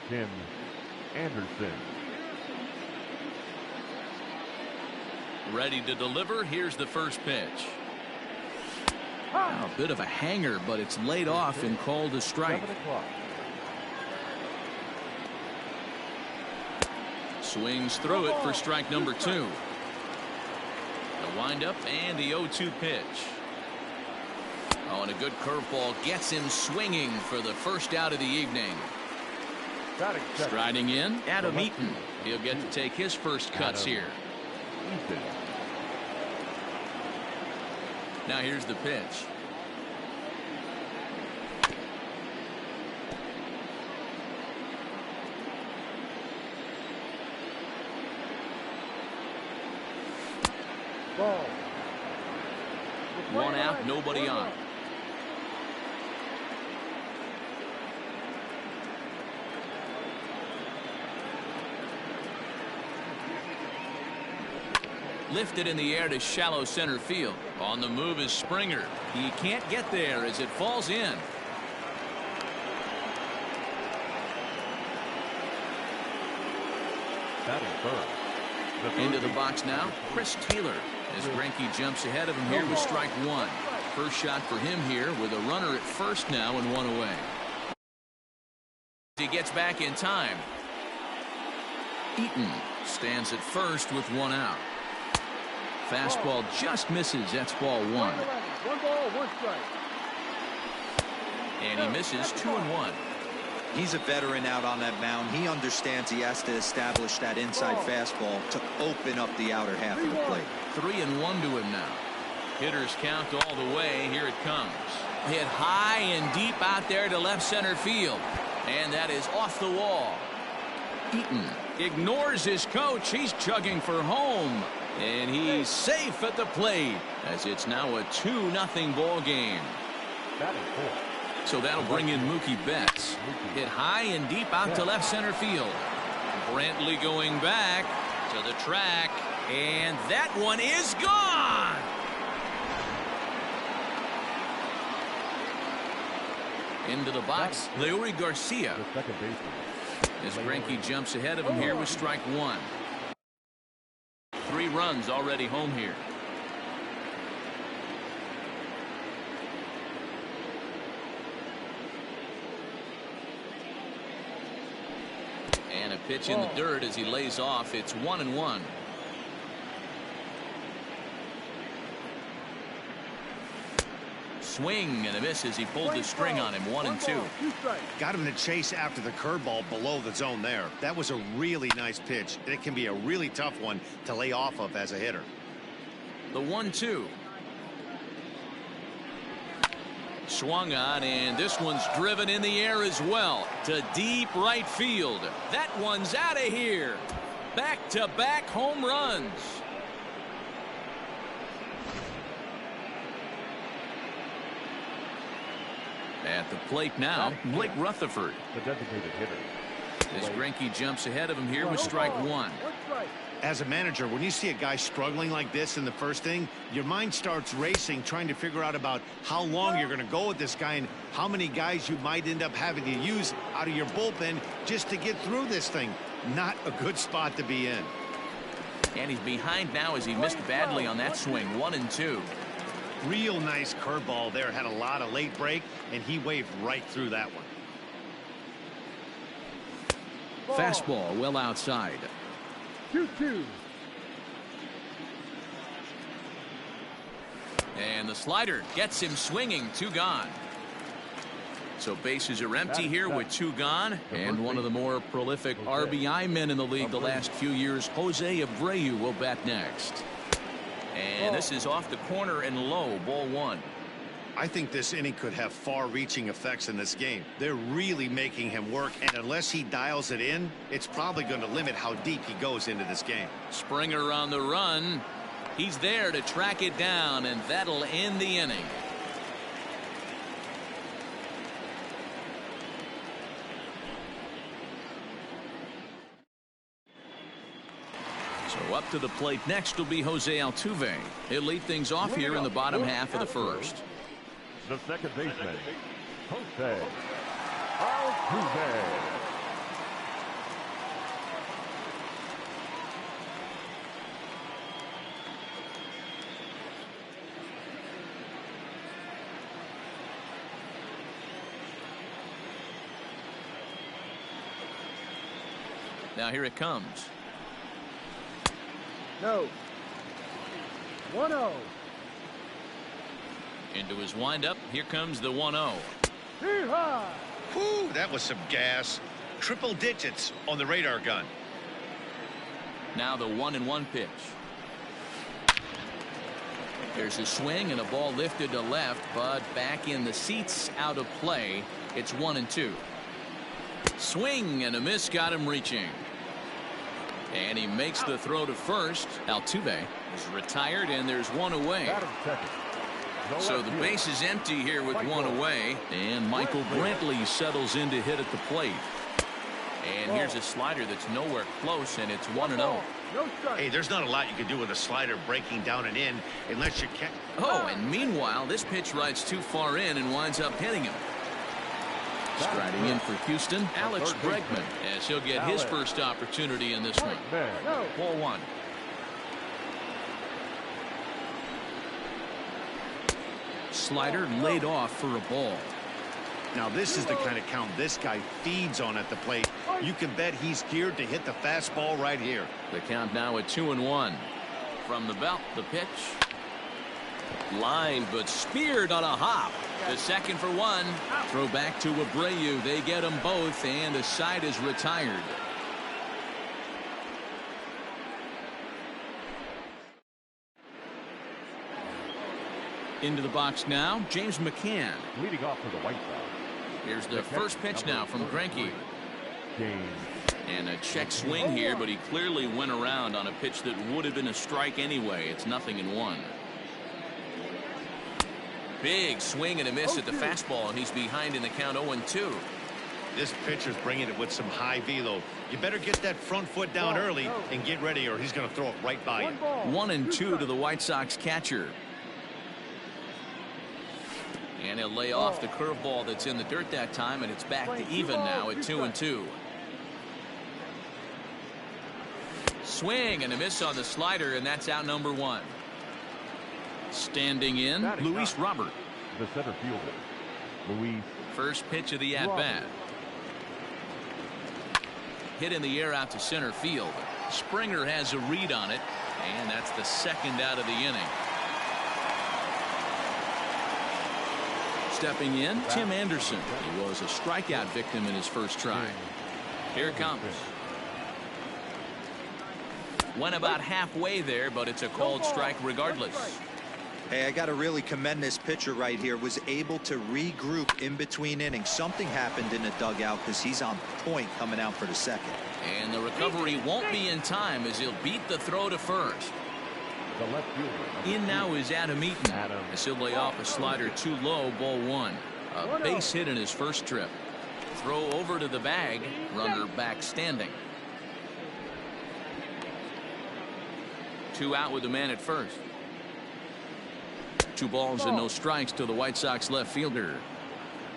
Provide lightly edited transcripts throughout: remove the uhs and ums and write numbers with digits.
Tim Anderson. Ready to deliver. Here's the first pitch. A bit of a hanger, but it's laid off and called a strike. Swings through it for strike number 2. The windup and the 0-2 pitch. Oh, and a good curveball gets him swinging for the first out of the evening. Striding in, Adam Eaton. He'll get to take his first cuts here. Now here's the pitch. Ball. One out, nobody on. Lifted in the air to shallow center field. On the move is Springer. He can't get there as it falls in. Into the box now, Chris Taylor, as Greinke jumps ahead of him here with strike 1. First shot for him here with a runner at first now and 1 away. He gets back in time. Eaton stands at first with 1 out. Fastball just misses. That's ball 1. 1 ball, 1 strike. And he misses 2-1. He's a veteran out on that mound. He understands he has to establish that inside fastball to open up the outer half of the plate. 3-1 to him now. Hitters count all the way. Here it comes. Hit high and deep out there to left center field. And that is off the wall. Eaton ignores his coach. He's chugging for home. And he's safe at the plate as it's now a 2-0 ball game. So that'll bring in Mookie Betts. Hit high and deep out to left center field. Brantley going back to the track. And that one is gone. Into the box, Leury Garcia. As Greinke jumps ahead of him here with strike 1. 3 runs already home here. And a pitch in the dirt as he lays off. It's 1-1. Swing and a miss as he pulled the string on him. 1-2. Got him to chase after the curveball below the zone there. That was a really nice pitch. It can be a really tough one to lay off of as a hitter. The 1-2. Swung on, and this one's driven in the air as well to deep right field. That one's out of here. Back-to-back home runs. At the plate now, Blake Rutherford. The designated hitter. As Greinke jumps ahead of him here with strike 1. As a manager, when you see a guy struggling like this in the first inning, your mind starts racing, trying to figure out about how long you're going to go with this guy and how many guys you might end up having to use out of your bullpen just to get through this thing. Not a good spot to be in. And he's behind now as he missed badly on that swing. 1-2. Real nice curveball there. Had a lot of late break, and he waved right through that one. Fastball well outside. 2-2. And the slider gets him swinging. 2 gone. So bases are empty here with 2 gone. And one of the more prolific RBI men in the league the last few years, Jose Abreu, will bat next. And this is off the corner and low. Ball 1. I think this inning could have far-reaching effects in this game. They're really making him work, and unless he dials it in, it's probably going to limit how deep he goes into this game. Springer on the run. He's there to track it down, and that'll end the inning. So up to the plate next will be Jose Altuve. He'll lead things off here in the bottom half of the first. The second baseman, Jose Altuve. Now here it comes. No. 1-0. Into his windup. Here comes the 1-0. Hee-haw! Whew, that was some gas. Triple digits on the radar gun. Now the 1-1 pitch. There's a swing and a ball lifted to left, but back in the seats, out of play. It's 1-2. Swing and a miss, got him reaching. And he makes the throw to first. Altuve is retired, and there's one away. Adam second. No So left the field. base is empty here with one away. And Michael Brantley settles in to hit at the plate. And here's a slider that's nowhere close, and it's 1-0. No strike. Hey, there's not a lot you can do with a slider breaking down and in unless you can. Oh, and meanwhile, this pitch rides too far in and winds up hitting him. Striding in for Houston, Alex Bregman, as he'll get his first opportunity in this one. Man. No. Ball one. Slider laid off for a ball. Now this is the kind of count this guy feeds on at the plate. You can bet he's geared to hit the fastball right here. The count now at 2-1. From the belt, the pitch. Line, but speared on a hop. The second for one. Throw back to Abreu. They get them both, and the side is retired. Into the box now, James McCann. Leading off for the White Sox. Here's the first pitch now from Greinke. James. And a check swing here, but he clearly went around on a pitch that would have been a strike anyway. It's 0-1. Big swing and a miss at the fastball, and he's behind in the count 0-2. This pitcher's bringing it with some high velo. You better get that front foot down early and get ready, or he's going to throw it right by you. 1-2 to the White Sox catcher. And he'll lay off the curveball that's in the dirt that time, and it's back to even now at 2-2. Swing and a miss on the slider, and that's out number one. Standing in, Luis Robert. The center fielder, Luis. First pitch of the at-bat. Hit in the air out to center field. Springer has a read on it, and that's the second out of the inning. Stepping in, Tim Anderson. He was a strikeout victim in his first try. Here it comes. Went about halfway there, but it's a called strike regardless. Hey, I got to really commend this pitcher right here. Was able to regroup in between innings. Something happened in the dugout because he's on point coming out for the second. And the recovery won't be in time as he'll beat the throw to first. The left fielder. In now is Adam Eaton. As he'll lay off a slider too low, ball one. A base hit in his first trip. Throw over to the bag. Runner back standing. 2 out with the man at first. 2 balls and no strikes to the White Sox left fielder.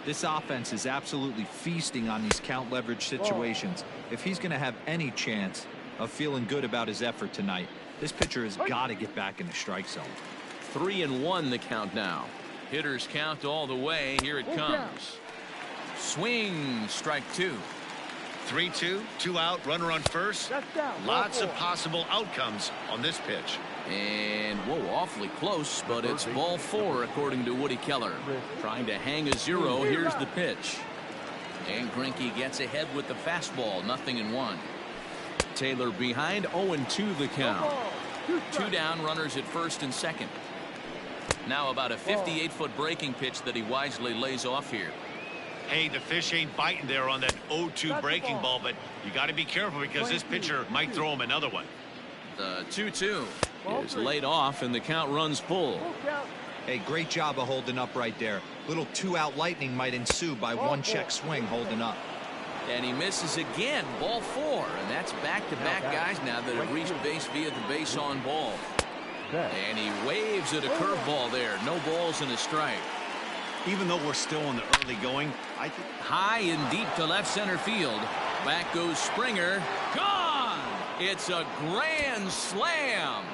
This offense is absolutely feasting on these count leverage situations. If he's going to have any chance of feeling good about his effort tonight, this pitcher has got to get back in the strike zone. 3-1 the count now. Hitters count all the way. Here it comes. Swing, strike 2. 3-2, 2 out, runner on first. Lots of possible outcomes on this pitch. And whoa, awfully close, but it's ball 4 according to Woody Keller. Trying to hang a 0. Here's the pitch. And Greinke gets ahead with the fastball. 0-1. Taylor behind. 0-2 the count. 2 down, runners at first and second. Now about a 58-foot breaking pitch that he wisely lays off here. Hey, the fish ain't biting there on that 0-2 breaking ball, but you got to be careful because this pitcher might throw him another one. The 2-2 is laid off, and the count runs full. Hey, great job of holding up right there. Little 2-out lightning might ensue by 1 check swing holding up. And he misses again. Ball 4, and that's back-to-back guys now that have reached base via the base on ball. And he waves at a curveball there. No balls and a strike. Even though we're still in the early going, I think high and deep to left center field. Back goes Springer. Gone! It's a grand slam.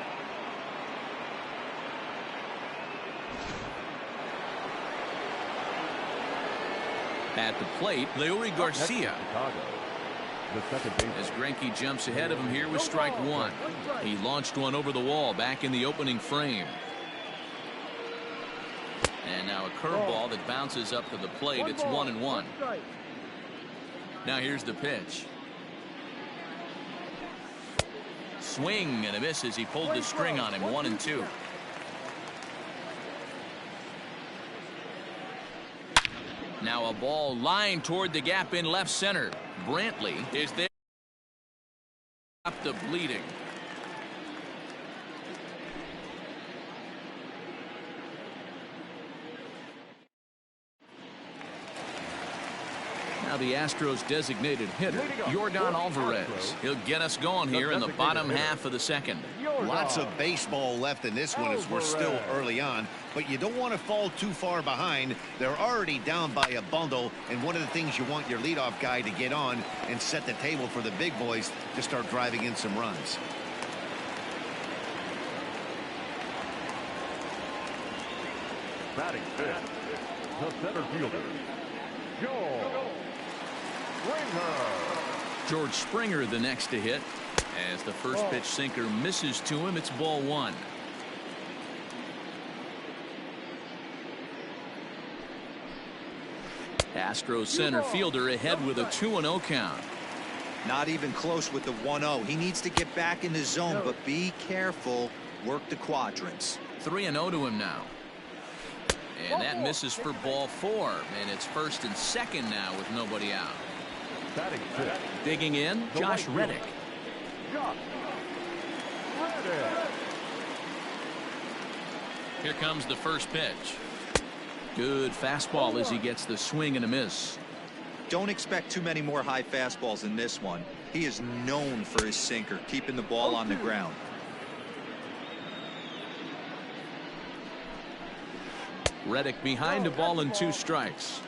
At the plate, Leury Garcia. The second baseman. As Greinke jumps ahead of him here with strike one. He launched one over the wall back in the opening frame. And now a curveball that bounces up to the plate. It's 1-1. Now here's the pitch. Swing and a miss as he pulled the string on him. 1-2. Now a ball lined toward the gap in left center. Brantley is there. Stop the bleeding. Now the Astros designated hitter, Yordan Alvarez. He'll get us going here in the bottom half of the second. Lots of baseball left in this one as we're still early on, but you don't want to fall too far behind. They're already down by a bundle, and one of the things you want your leadoff guy to get on and set the table for the big boys to start driving in some runs. Batting fifth, the center fielder, Joe Springer. George Springer the next to hit. As the first pitch sinker misses to him, it's ball one. Astros center fielder ahead with a 2-0 count. Not even close with the 1-0. He needs to get back in the zone, but be careful. Work the quadrants. 3-0 to him now. And that misses for ball four. And it's first and second now with nobody out. Batting fifth, Digging in, Josh Reddick. Josh Reddick. Here comes the first pitch. Good fastball as he gets the swing and a miss. Don't expect too many more high fastballs in this one. He is known for his sinker, keeping the ball on the ground. Reddick behind a ball and 2 strikes.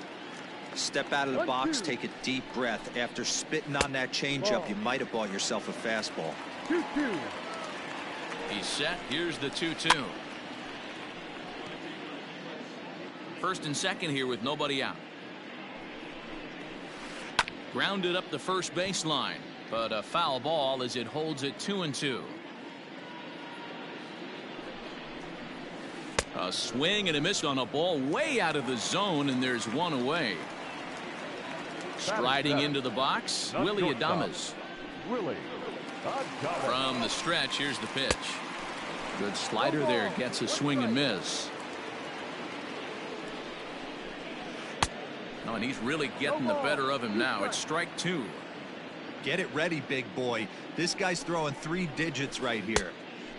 Step out of the box, take a deep breath. After spitting on that changeup, you might have bought yourself a fastball. 2-2. He's set. Here's the 2-2. First and second here with nobody out. Grounded up the first baseline, but a foul ball as it holds it 2-2. A swing and a miss on a ball way out of the zone, and there's one away. Striding into the box, Willy Adames. Willy Adames. From the stretch, here's the pitch. Good slider there, gets a swing and miss. Oh, and he's really getting the better of him now. It's strike 2. Get it ready, big boy. This guy's throwing 3 digits right here.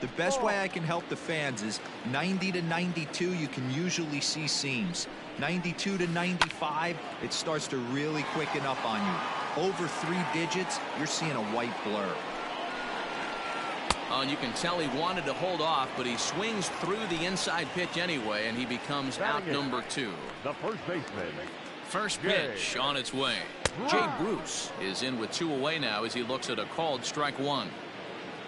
The best way I can help the fans is 90 to 92. You can usually see seams. 92 to 95, it starts to really quicken up on you. Over 3 digits, you're seeing a white blur. Oh, and you can tell he wanted to hold off, but he swings through the inside pitch anyway, and he becomes out number 2. The first baseman. First pitch on its way. Jay Bruce is in with 2 away now as he looks at a called strike 1.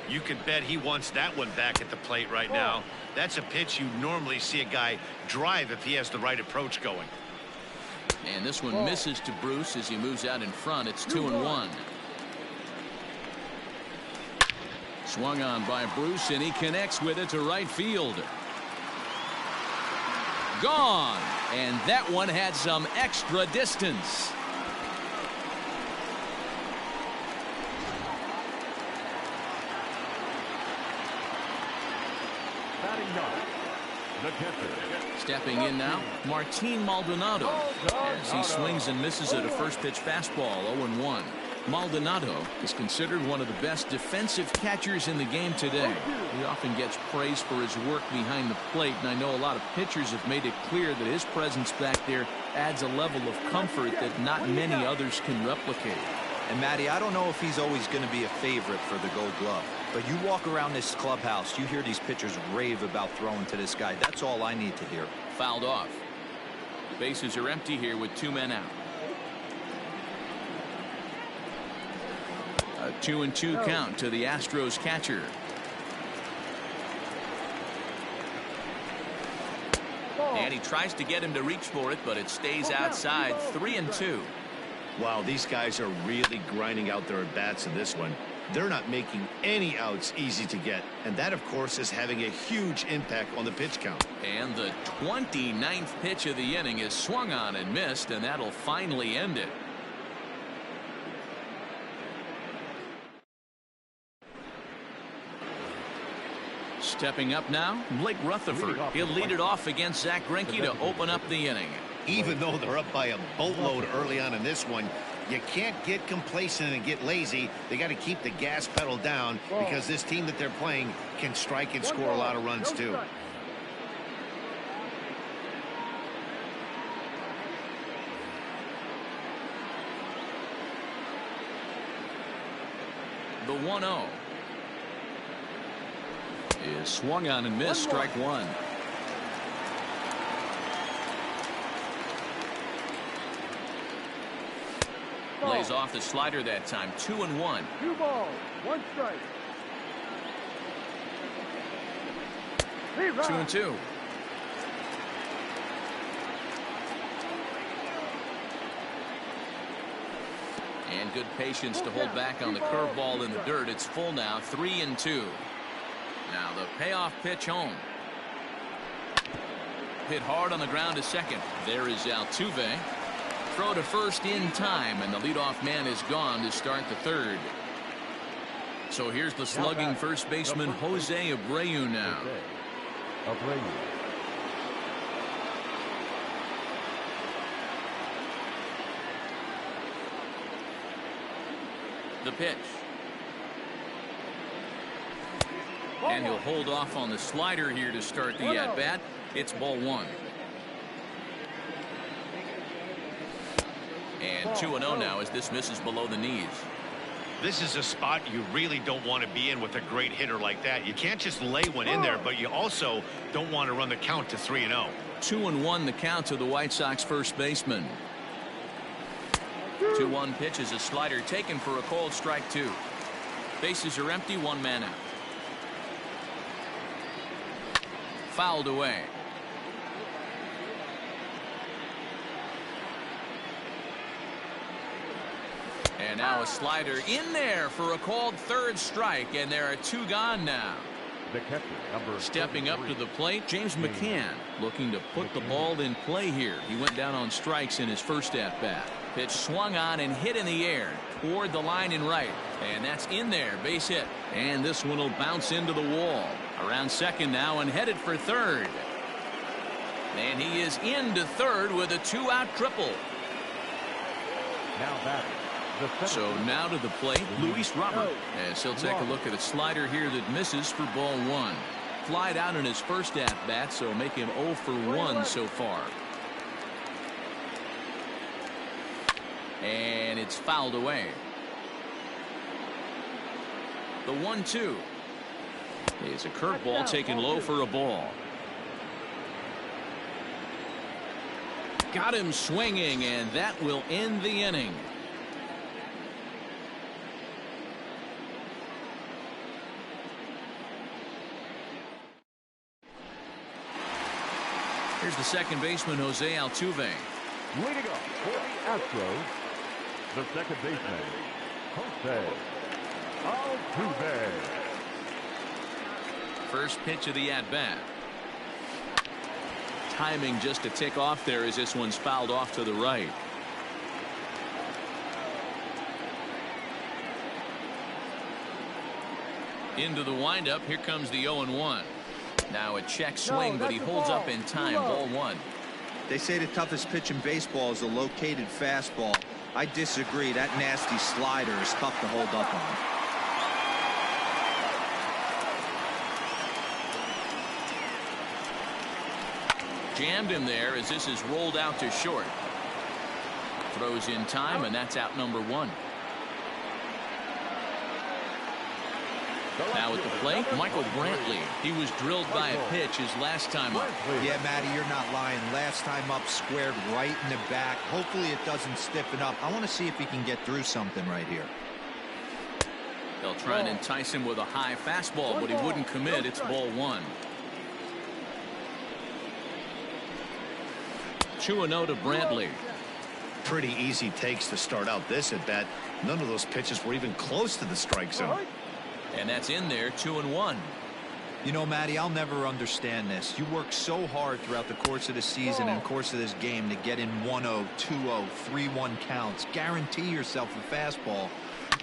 You can bet he wants that one back at the plate right now. That's a pitch you normally see a guy drive if he has the right approach going. And this one misses to Bruce as he moves out in front. It's 2-1. Swung on by Bruce, and he connects with it to right field. Gone, and that one had some extra distance. Batting ninth, the catcher. Stepping in now, Martin Maldonado, as he swings and misses at a first pitch fastball. 0-1. Maldonado is considered one of the best defensive catchers in the game today. He often gets praised for his work behind the plate, and I know a lot of pitchers have made it clear that his presence back there adds a level of comfort that not many others can replicate. And Matty, I don't know if he's always going to be a favorite for the Gold Glove, but you walk around this clubhouse, you hear these pitchers rave about throwing to this guy. That's all I need to hear. Fouled off. Bases are empty here with 2 men out. A 2-2 count to the Astros catcher. And he tries to get him to reach for it, but it stays outside. 3-2. Wow, these guys are really grinding out their at-bats in this one. They're not making any outs easy to get, and that, of course, is having a huge impact on the pitch count. And the 29th pitch of the inning is swung on and missed, and that'll finally end it. Stepping up now, Blake Rutherford. He'll lead it off against Zach Greinke to open up the inning. Even though they're up by a boatload early on in this one, you can't get complacent and get lazy. They got to keep the gas pedal down because this team that they're playing can strike and score a lot of runs too. The 1-0 is swung on and missed. Strike one. Lays off the slider that time. 2-1. 2 balls, 1 strike. 2-2. And good patience to hold back on the curveball in the dirt. It's full now. 3-2. Now the payoff pitch home. Hit hard on the ground to second. There is Altuve. Throw to first in time, and the leadoff man is gone to start the third. So here's the slugging first baseman Jose Abreu now. Abreu. The pitch. And he'll hold off on the slider here to start the at-bat. It's ball one. And 2-0 now as this misses below the knees. This is a spot you really don't want to be in with a great hitter like that. You can't just lay one in there, but you also don't want to run the count to 3-0. 2-1 the count to the White Sox first baseman. 2-1 pitch is a slider taken for a called strike two. Bases are empty, 1 man out. Fouled away. And now a slider in there for a called third strike, and there are 2 gone now. The catcher, number Stepping up to the plate, James McCann, looking to put the ball in play here. He went down on strikes in his first at-bat. Pitch swung on and hit in the air toward the line in right, and that's in there. Base hit, and this one will bounce into the wall. Around second now and headed for third. And he is into third with a 2-out triple. Now batting. So now to the plate, Luis Robert, as he'll take a look at a slider here that misses for ball one. Flied out in his first at-bat, so make him 0 for 1 so far. And it's fouled away. The 1-2 is a curveball taken low for a ball. Got him swinging, and that will end the inning. Here's the second baseman, Jose Altuve. Leading up for the Astros, the second baseman, Jose Altuve. First pitch of the at-bat. Timing just a tick off there as this one's fouled off to the right. Into the windup. Here comes the 0-1. Now a check swing, but he holds up in time. Ball one. They say the toughest pitch in baseball is a located fastball. I disagree. That nasty slider is tough to hold up on. Jammed him there as this is rolled out to short. Throws in time, and that's out number 1. Now at the plate, Michael Brantley. He was drilled by a pitch his last time up. Yeah, Matty, you're not lying. Last time up, squared right in the back. Hopefully it doesn't stiffen up. I want to see if he can get through something right here. They'll try and entice him with a high fastball, but he wouldn't commit. It's ball 1. 2-0 to Brantley. Pretty easy takes to start out this at bat. None of those pitches were even close to the strike zone. And that's in there, 2-1. You know, Matty, I'll never understand this. You work so hard throughout the course of the season and course of this game to get in 1-0, 2-0, 3-1 counts. Guarantee yourself a fastball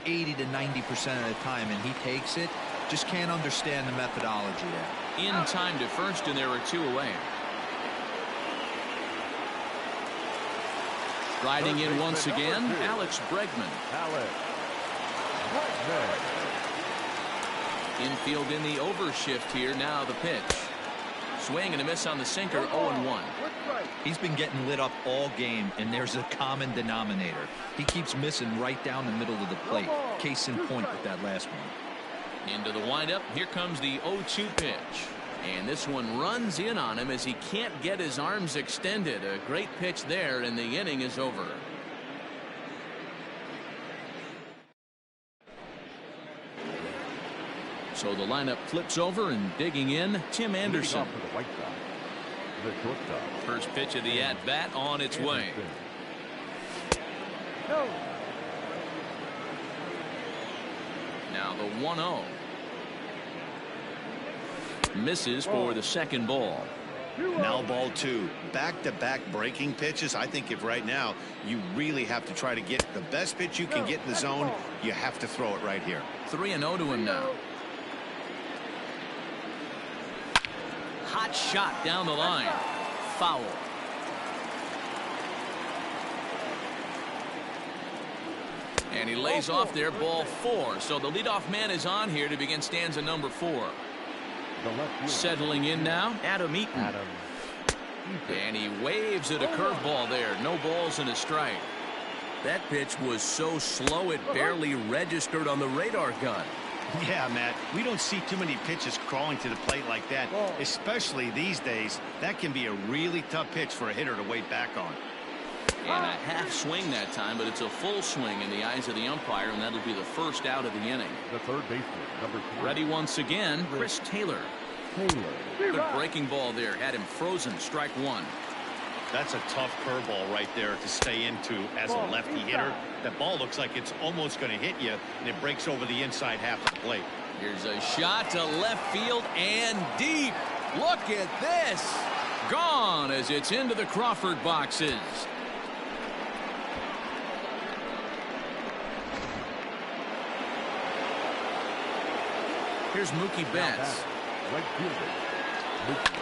80 to 90% of the time, and he takes it. Just can't understand the methodology there. In time to first, and there are 2 away. Riding in once again, Alex Bregman. Alex Bregman. Infield in the overshift here. Now the pitch. Swing and a miss on the sinker, 0-1. He's been getting lit up all game, and there's a common denominator. He keeps missing right down the middle of the plate. Case in point with that last one. Into the windup. Here comes the 0-2 pitch. And this one runs in on him as he can't get his arms extended. A great pitch there, and the inning is over. So the lineup flips over, and digging in, Tim Anderson. Leading off for the White Sox, the shortstop. First pitch of the at-bat on its way. Now the 1-0. Misses for the second ball. Now ball 2. Back-to-back breaking pitches. I think if right now you really have to try to get the best pitch you can get in the zone, you have to throw it right here. 3-0 to him now. Hot shot down the line. Foul. And he lays off there, ball 4. So the leadoff man is on here to begin stanza number 4. Settling in now, Adam Eaton. And he waves at a curveball there. No balls and a strike. That pitch was so slow it barely registered on the radar gun. Yeah, Matt, we don't see too many pitches crawling to the plate like that, especially these days. That can be a really tough pitch for a hitter to wait back on. And a half swing that time, but it's a full swing in the eyes of the umpire, and that'll be the first out of the inning. The third baseman, number 3. Ready once again, Chris Taylor. Good breaking ball there, had him frozen, strike 1. That's a tough curveball right there to stay into as a lefty hitter. That ball looks like it's almost going to hit you, and it breaks over the inside half of the plate. Here's a shot to left field and deep. Look at this. Gone as it's into the Crawford boxes. Here's Mookie Betts. Right fielder.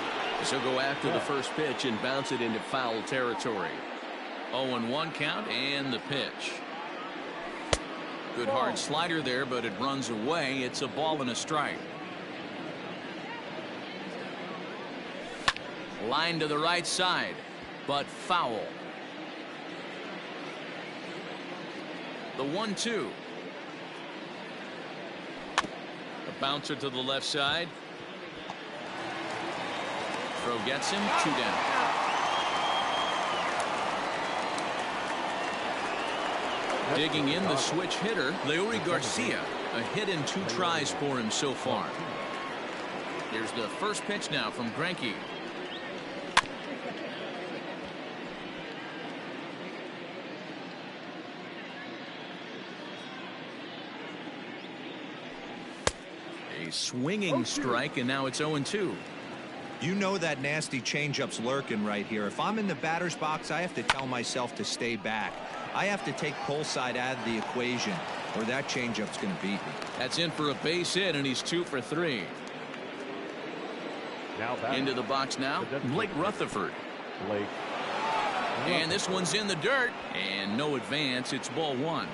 She'll go after the first pitch and bounce it into foul territory. 0-1 count and the pitch. Good hard slider there, but it runs away. It's a ball and a strike. Line to the right side, but foul. The 1-2. A bouncer to the left side. Throw gets him, 2 down. Digging in the switch hitter, Leury Garcia. A hit in 2 tries for him so far. Here's the first pitch now from Greinke. A swinging strike, and now it's 0-2. You know that nasty changeup's lurking right here. If I'm in the batter's box, I have to tell myself to stay back. I have to take pull side out of the equation, or that changeup's going to beat me. That's in for a base hit, and he's 2 for 3. Now back Into the box now, Blake Rutherford. Blake. And this one's in the dirt, and no advance. It's ball 1.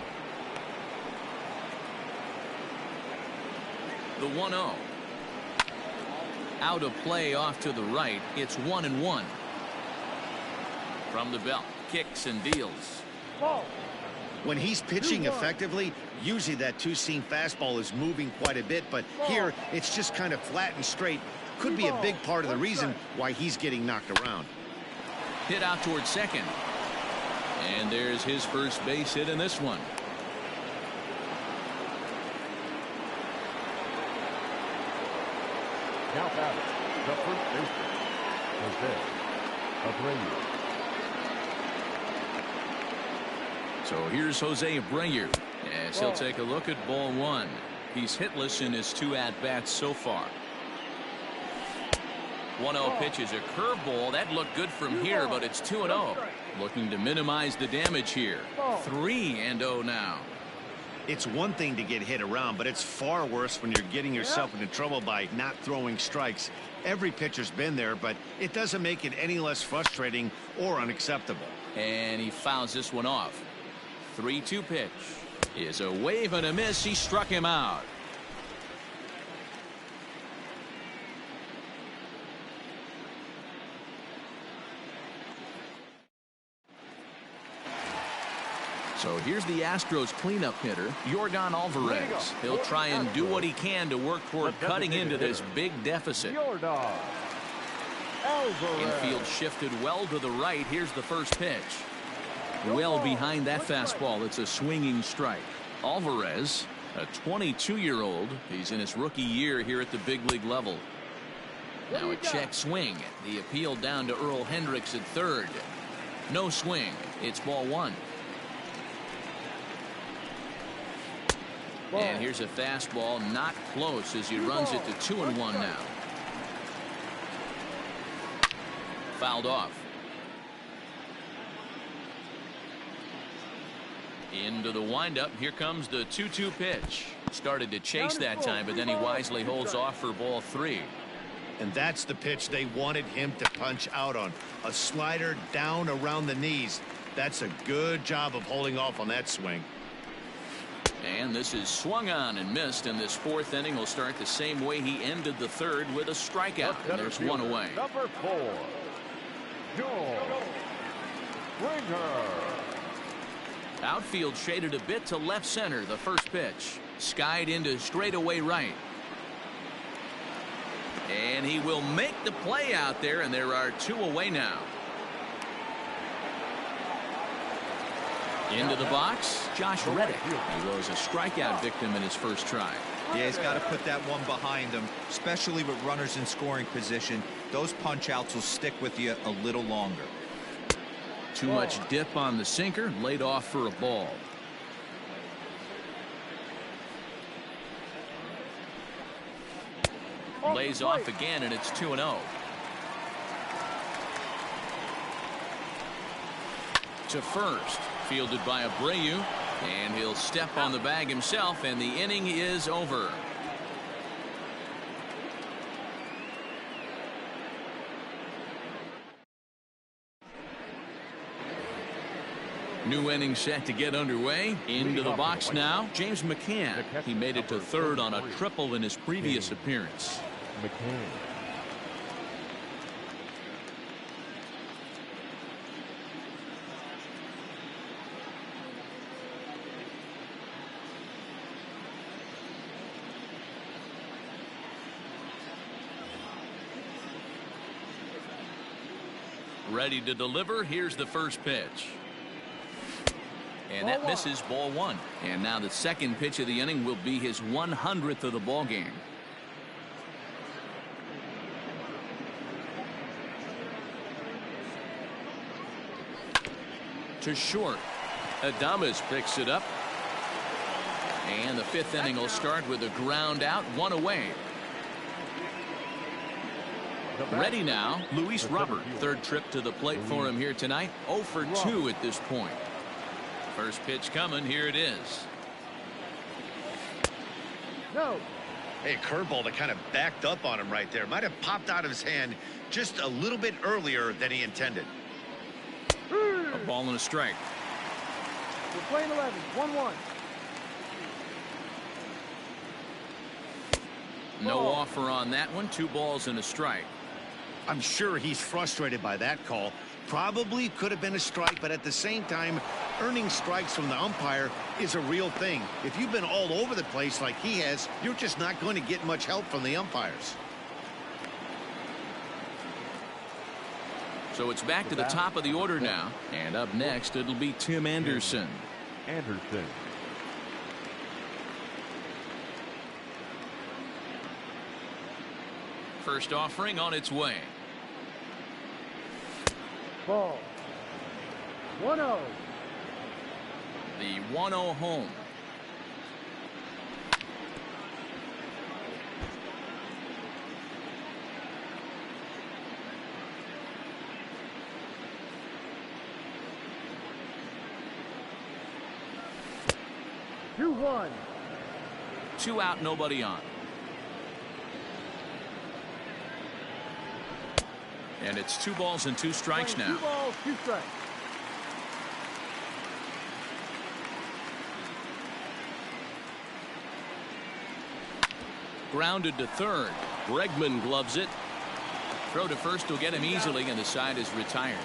The 1-0. Out of play off to the right. It's 1-1. From the belt, kicks and deals. When he's pitching effectively, usually that 2-seam fastball is moving quite a bit, but here it's just kind of flat and straight. Could be a big part of the reason why he's getting knocked around. Hit out towards second. And there's his first base hit in this one. Now batter, the first baseman, Jose Abreu. So here's Jose Abreu as he'll take a look at ball one. He's hitless in his 2 at-bats so far. 1-0 pitch is a curveball. That looked good from here, but it's 2-0. Looking to minimize the damage here. 3-0 now. It's one thing to get hit around, but it's far worse when you're getting yourself into trouble by not throwing strikes. Every pitcher's been there, but it doesn't make it any less frustrating or unacceptable. And he fouls this one off. 3-2 pitch is a wave and a miss. He struck him out. So here's the Astros cleanup hitter, Yordan Alvarez. He'll try and do what he can to work toward cutting into this big deficit. Yordan Alvarez. Infield shifted well to the right. Here's the first pitch. Well behind that fastball. It's a swinging strike. Alvarez, a 22-year-old. He's in his rookie year here at the big league level. Now a check swing. The appeal down to Earl Hendricks at third. No swing. It's ball one. And here's a fastball not close as he runs it to 2-1 now. Fouled off. Into the windup. Here comes the 2-2 pitch. Started to chase that time, but then he wisely holds off for ball 3. And that's the pitch they wanted him to punch out on. A slider down around the knees. That's a good job of holding off on that swing. And this is swung on and missed, and this 4th inning will start the same way he ended the 3rd with a strikeout. And there's one away. Number 4, George Springer. Outfield shaded a bit to left center. The first pitch skied into straightaway right. And he will make the play out there, and there are 2 away now. Into the box, Josh Reddick. He was a strikeout victim in his first try. Yeah, he's got to put that one behind him, especially with runners in scoring position. Those punch outs will stick with you a little longer. Too much dip on the sinker, laid off for a ball. Lays off again, and it's 2-0. To first, fielded by Abreu, and he'll step on the bag himself, and the inning is over. New inning set to get underway. Into the box now, James McCann. He made it to 3rd on a triple in his previous appearance. McCann. Ready to deliver. Here's the first pitch. And that misses ball 1. And now the second pitch of the inning will be his 100th of the ball game. To short. Adames picks it up. And the 5th inning will start with a ground out, 1 away. Ready now, Luis Robert. 3rd trip to the plate for him here tonight. 0 for 2 at this point. First pitch coming. Here it is. No. Hey, curveball that kind of backed up on him right there. Might have popped out of his hand just a little bit earlier than he intended. A ball and a strike. We're playing 11. 1-1. No offer on that one. 2 balls and a strike. I'm sure he's frustrated by that call. Probably could have been a strike, but at the same time, earning strikes from the umpire is a real thing. If you've been all over the place like he has, you're just not going to get much help from the umpires. So it's back to the top of the order now. And up next, it'll be Tim Anderson. Anderson. First offering on its way. Ball. 1-0. The 1-0 home. Two one. 2 out, nobody on. And it's 2 balls and 2 strikes now. 2 balls, 2 strikes. Grounded to third. Bregman gloves it. Throw to first will get him easily, and the side is retired.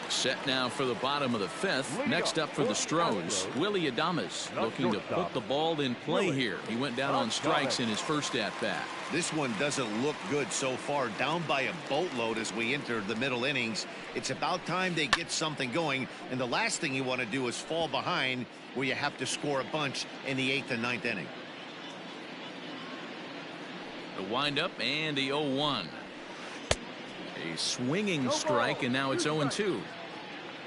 Set now for the bottom of the 5th. Next up for the Stros, Willy Adames looking to put the ball in play here. He went down on strikes in his first at-bat. This one doesn't look good so far. Down by a boatload as we enter the middle innings. It's about time they get something going, and the last thing you want to do is fall behind where you have to score a bunch in the 8th and 9th inning. The windup and the 0-1. A swinging strike, and now it's 0-2.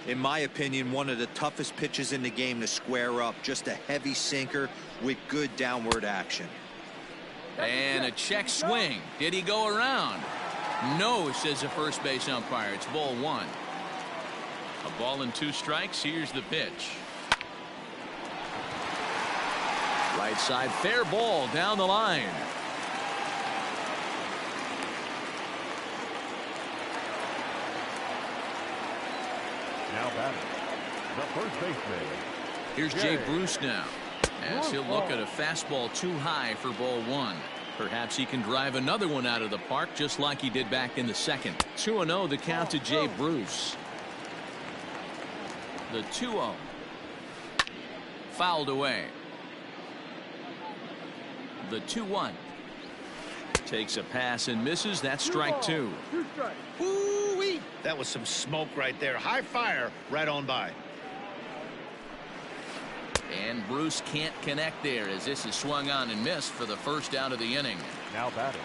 In my opinion, one of the toughest pitches in the game to square up. Just a heavy sinker with good downward action. And a check swing. Did he go around? No, says the first base umpire. It's ball 1. A ball and 2 strikes. Here's the pitch. Right side, fair ball down the line. Now batting, the first baseman. Here's Jay Bruce now, as he'll look at a fastball too high for ball 1. Perhaps he can drive another one out of the park just like he did back in the 2nd. 2-0 the count to Jay Bruce. The 2-0. Fouled away. The 2-1. Takes a pass and misses. That's strike 2. 2 strikes. Ooh-wee. That was some smoke right there. High fire right on by. And Bruce can't connect there as this is swung on and missed for the first out of the inning. Now batting.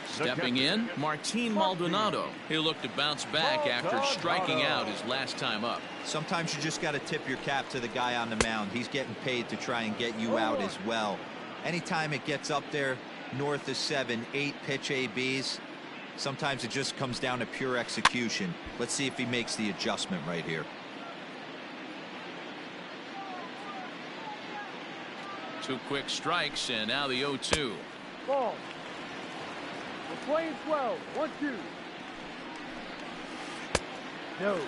Stepping in, Martin Maldonado. He'll look to bounce back after striking out his last time up. Sometimes you just got to tip your cap to the guy on the mound. He's getting paid to try and get you out as well. Anytime it gets up there north of 7, 8 pitch ABs, sometimes it just comes down to pure execution. Let's see if he makes the adjustment right here. 2 quick strikes, and now the 0-2. Ball. The playing 12. 1-2. No.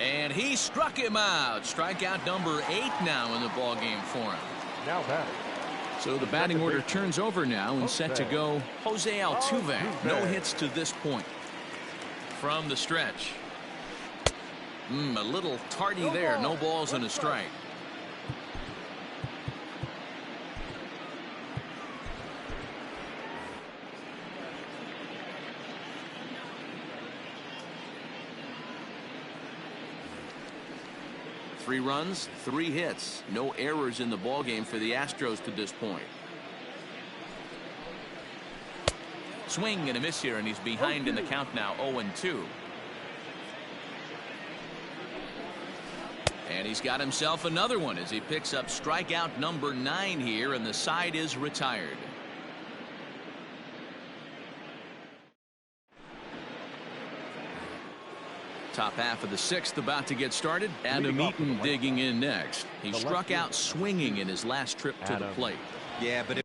And he struck him out. Strikeout number 8 now in the ball game for him. Now batting. So the batting order turns over now and set to go Jose Altuve. No hits to this point. From the stretch. A little tardy there. No balls and a strike. Three runs, 3 hits. No errors in the ballgame for the Astros to this point. Swing and a miss here, and he's behind in the count now, 0-2. And he's got himself another one as he picks up strikeout number 9 here, and the side is retired. Top half of the 6th about to get started. Adam Eaton digging in next. He struck out swinging in his last trip to the plate. Yeah, but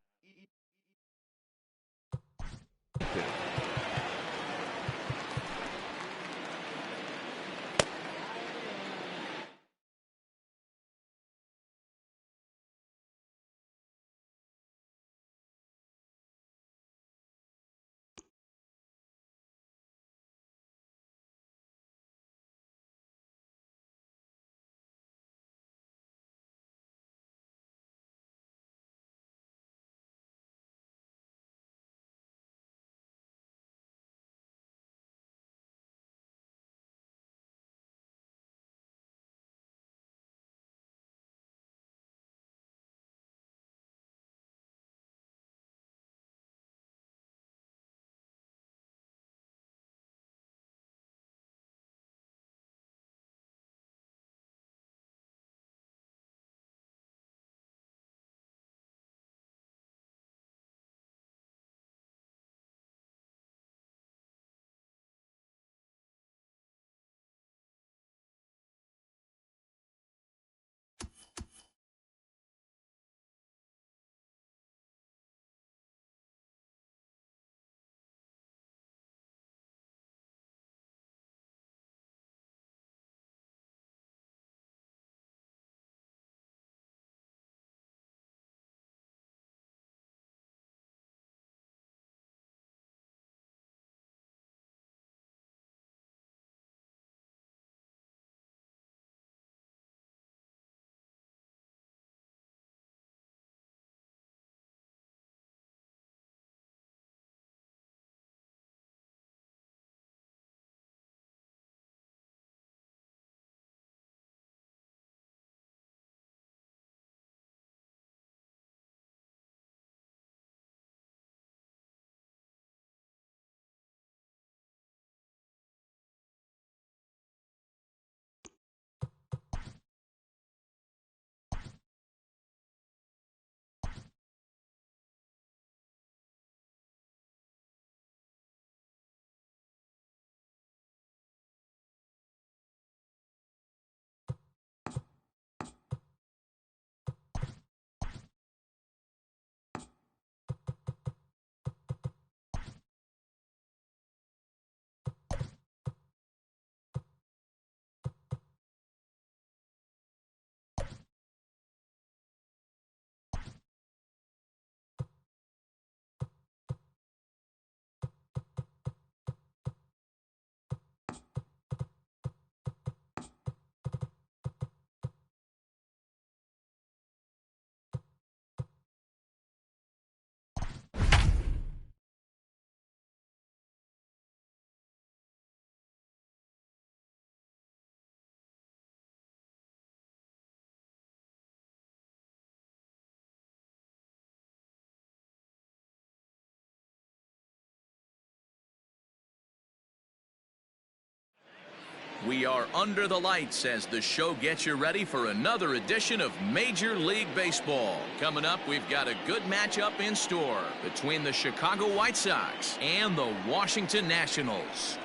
We are under the lights as the show gets you ready for another edition of Major League Baseball. Coming up, we've got a good matchup in store between the Chicago White Sox and the Washington Nationals.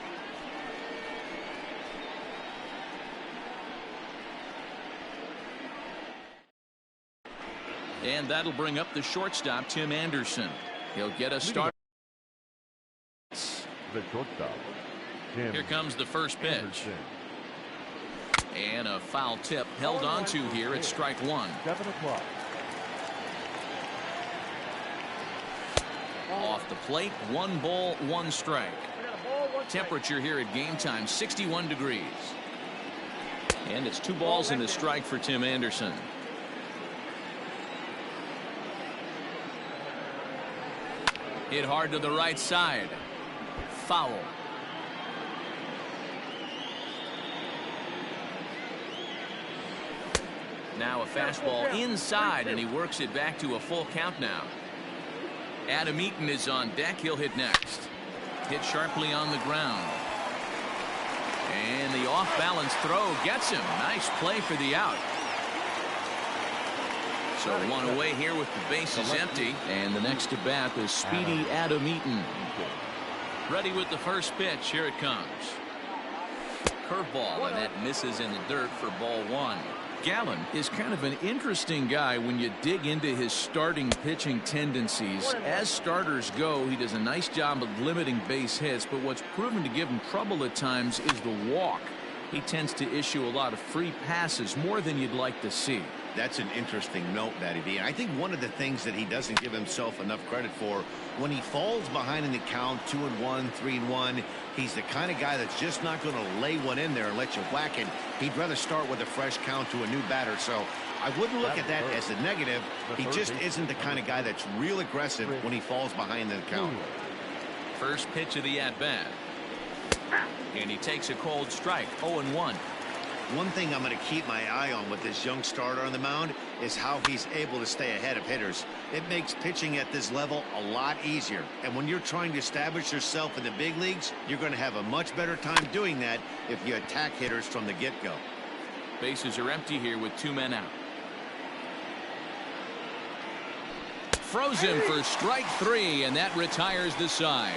And that'll bring up the shortstop, Tim Anderson. He'll get us started. The shortstop. Tim Here comes the first pitch. Anderson. And a foul tip held onto here at strike one. 7 o'clock. Off the plate, 1 ball, 1 strike. Temperature here at game time, 61 degrees. And it's 2 balls and a strike for Tim Anderson. Hit hard to the right side. Foul. Now a fastball inside, and he works it back to a full count now. Adam Eaton is on deck. He'll hit next. Hit sharply on the ground. And the off-balance throw gets him. Nice play for the out. So 1 away here with the bases empty. And the next at bat is speedy Adam Eaton. Ready with the first pitch. Here it comes. Curveball, and that misses in the dirt for ball 1. Gallen is kind of an interesting guy when you dig into his starting pitching tendencies. As starters go, he does a nice job of limiting base hits, but what's proven to give him trouble at times is the walk. He tends to issue a lot of free passes, more than you'd like to see. That's an interesting note, Matty B. And I think one of the things that he doesn't give himself enough credit for, when he falls behind in the count, 2-1, 3-1, he's the kind of guy that's just not going to lay one in there and let you whack it. He'd rather start with a fresh count to a new batter. So I wouldn't look at that as a negative. He just isn't the kind of guy that's real aggressive when he falls behind in the count. First pitch of the at-bat. And he takes a cold strike, 0-1. One thing I'm going to keep my eye on with this young starter on the mound is how he's able to stay ahead of hitters. It makes pitching at this level a lot easier. And when you're trying to establish yourself in the big leagues, you're going to have a much better time doing that if you attack hitters from the get-go. Bases are empty here with 2 men out. Frozen for strike 3, and that retires the side.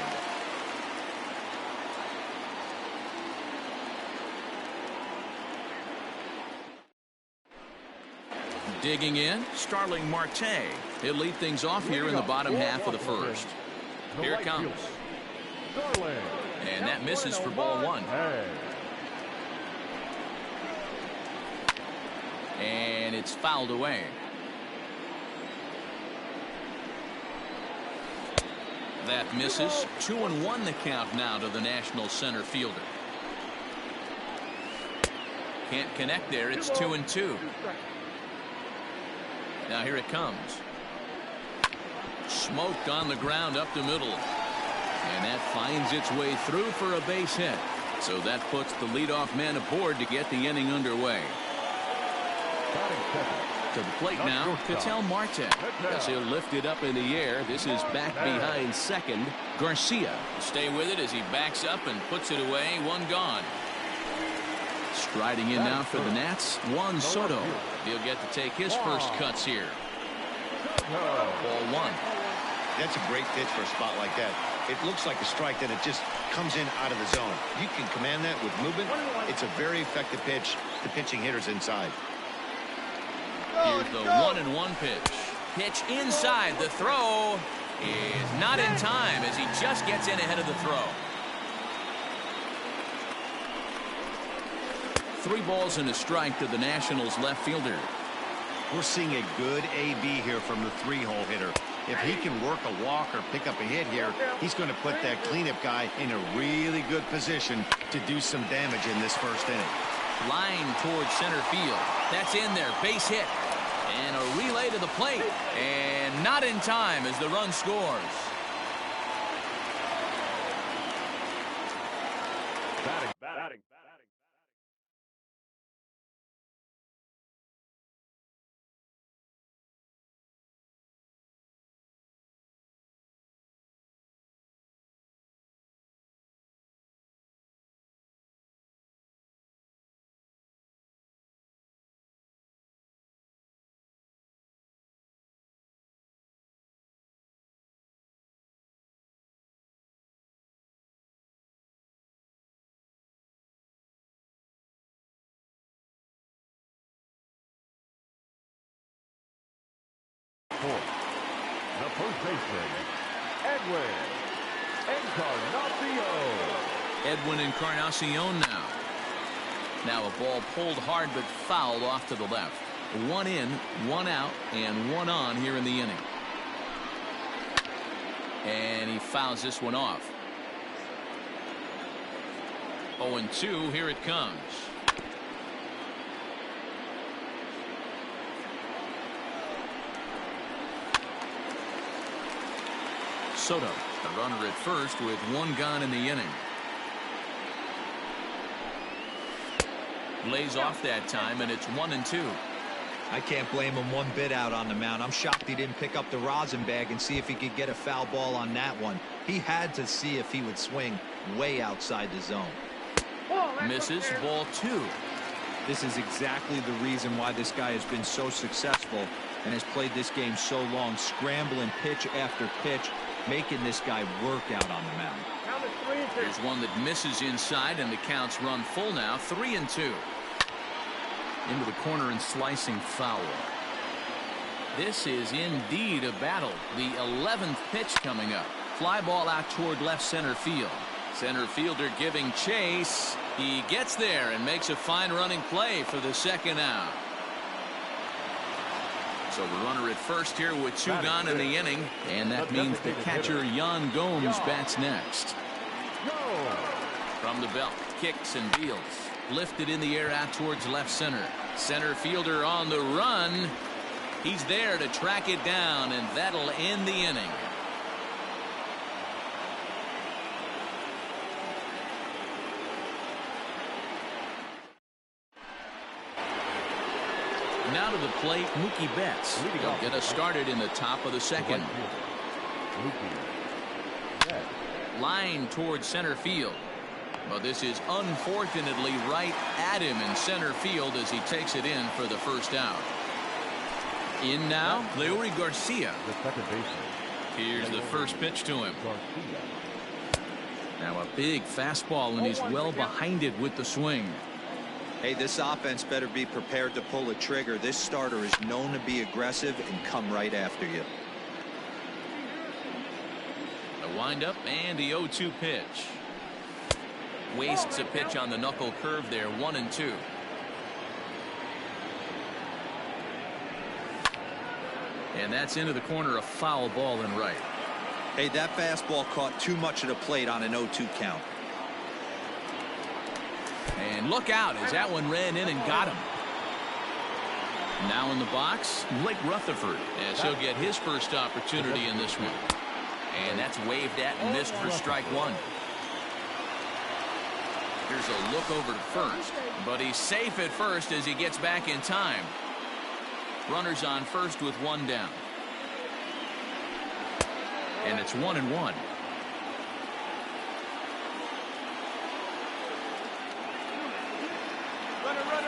Digging in, Starling Marte. He'll lead things off here in the bottom half of the first. Here it comes. And that misses for ball 1. And it's fouled away. That misses. 2-1 the count now to the National center fielder. Can't connect there. It's 2-2. Now here it comes. Smoked on the ground up the middle. And that finds its way through for a base hit. So that puts the leadoff man aboard to get the inning underway. To the plate now, Ketel Marte. As he'll lift it up in the air. This is back behind second. Garcia. Stay with it as he backs up and puts it away. 1 gone. Striding in now for the Nats, Juan Soto. He'll get to take his first cuts here. Ball 1. That's a great pitch for a spot like that. It looks like a strike, then it just comes in out of the zone. You can command that with movement. It's a very effective pitch to pitching hitters inside. Here's the 1-1 pitch. Pitch inside. The throw is not in time as he just gets in ahead of the throw. 3 balls and a strike to the Nationals left fielder. We're seeing a good AB here from the 3-hole hitter. If he can work a walk or pick up a hit here, he's going to put that cleanup guy in a really good position to do some damage in this first inning. Line towards center field. That's in there. Base hit. And a relay to the plate. And not in time as the run scores. Batting. fourth, the first baseman, Edwin Encarnacion. Edwin Encarnacion now. Now a ball pulled hard but fouled off to the left. 1 in, 1 out, and 1 on here in the inning. And he fouls this one off. 0-2, here it comes. Soto, the runner at first with 1 gone in the inning. Lays off that time, and it's 1-2. I can't blame him one bit out on the mound. I'm shocked he didn't pick up the rosin bag and see if he could get a foul ball on that one. He had to see if he would swing way outside the zone. Misses, ball 2. This is exactly the reason why this guy has been so successful and has played this game so long, scrambling pitch after pitch, making this guy work out on the mound. There's one that misses inside, and the count's run full now. 3-2. Into the corner and slicing foul. This is indeed a battle. The 11th pitch coming up. Fly ball out toward left center field. Center fielder giving chase. He gets there and makes a fine running play for the second out. So the runner at first here with 2 gone in the inning, and that means the catcher Yan Gomes bats next. From the belt, kicks and deals. Lifted in the air out towards left center. Center fielder on the run. He's there to track it down, and that'll end the inning. Now to the plate, Mookie Betts. He'll get us started in the top of the second. Line towards center field. But this is unfortunately right at him in center field as he takes it in for the first out. In now, Leury Garcia. The second baseman. Here's the first pitch to him. Now a big fastball, and he's well behind it with the swing. Hey, this offense better be prepared to pull a trigger. This starter is known to be aggressive and come right after you. The windup and the 0-2 pitch. Wastes a pitch on the knuckle curve there. 1-2. And that's into the corner, a foul ball and right. Hey, that fastball caught too much of the plate on an 0-2 count. And look out as that one ran in and got him. Now in the box, Blake Rutherford, as he'll get his first opportunity in this one. And that's waved at and missed for strike 1. Here's a look over to first, but he's safe at first as he gets back in time. Runners on first with 1 down. And it's 1-1.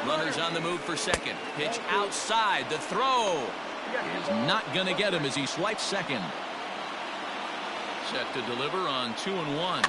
Runners on the move for second. Pitch outside. The throw is not going to get him as he swipes second. Set to deliver on 2-1.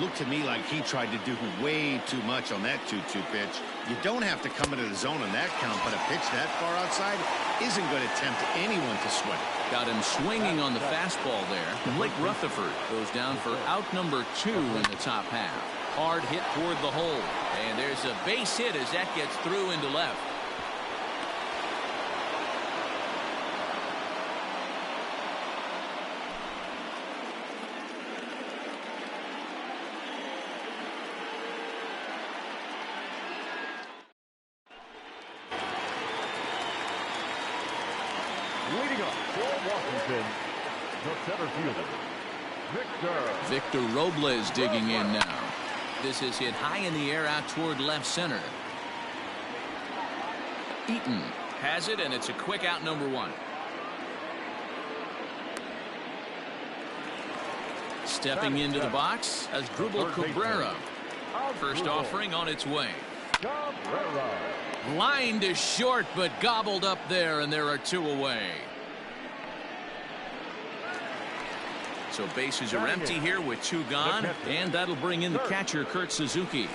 Looked to me like he tried to do way too much on that 2-2 pitch. You don't have to come into the zone on that count, but a pitch that far outside isn't going to tempt anyone to swing. Got him swinging on the fastball there. Blake Rutherford goes down for out number 2 in the top half. Hard hit toward the hole. And there's a base hit as that gets through into left. Leading up for Washington, the center fielder, Victor Robles digging in now. This is hit high in the air out toward left center. Eaton has it, and it's a quick out number 1. Stepping into the box as Drupal Cabrera. First offering on its way. Line to short, but gobbled up there, and there are 2 away. So bases are empty here with 2 gone, and that'll bring in the catcher, Kurt Suzuki.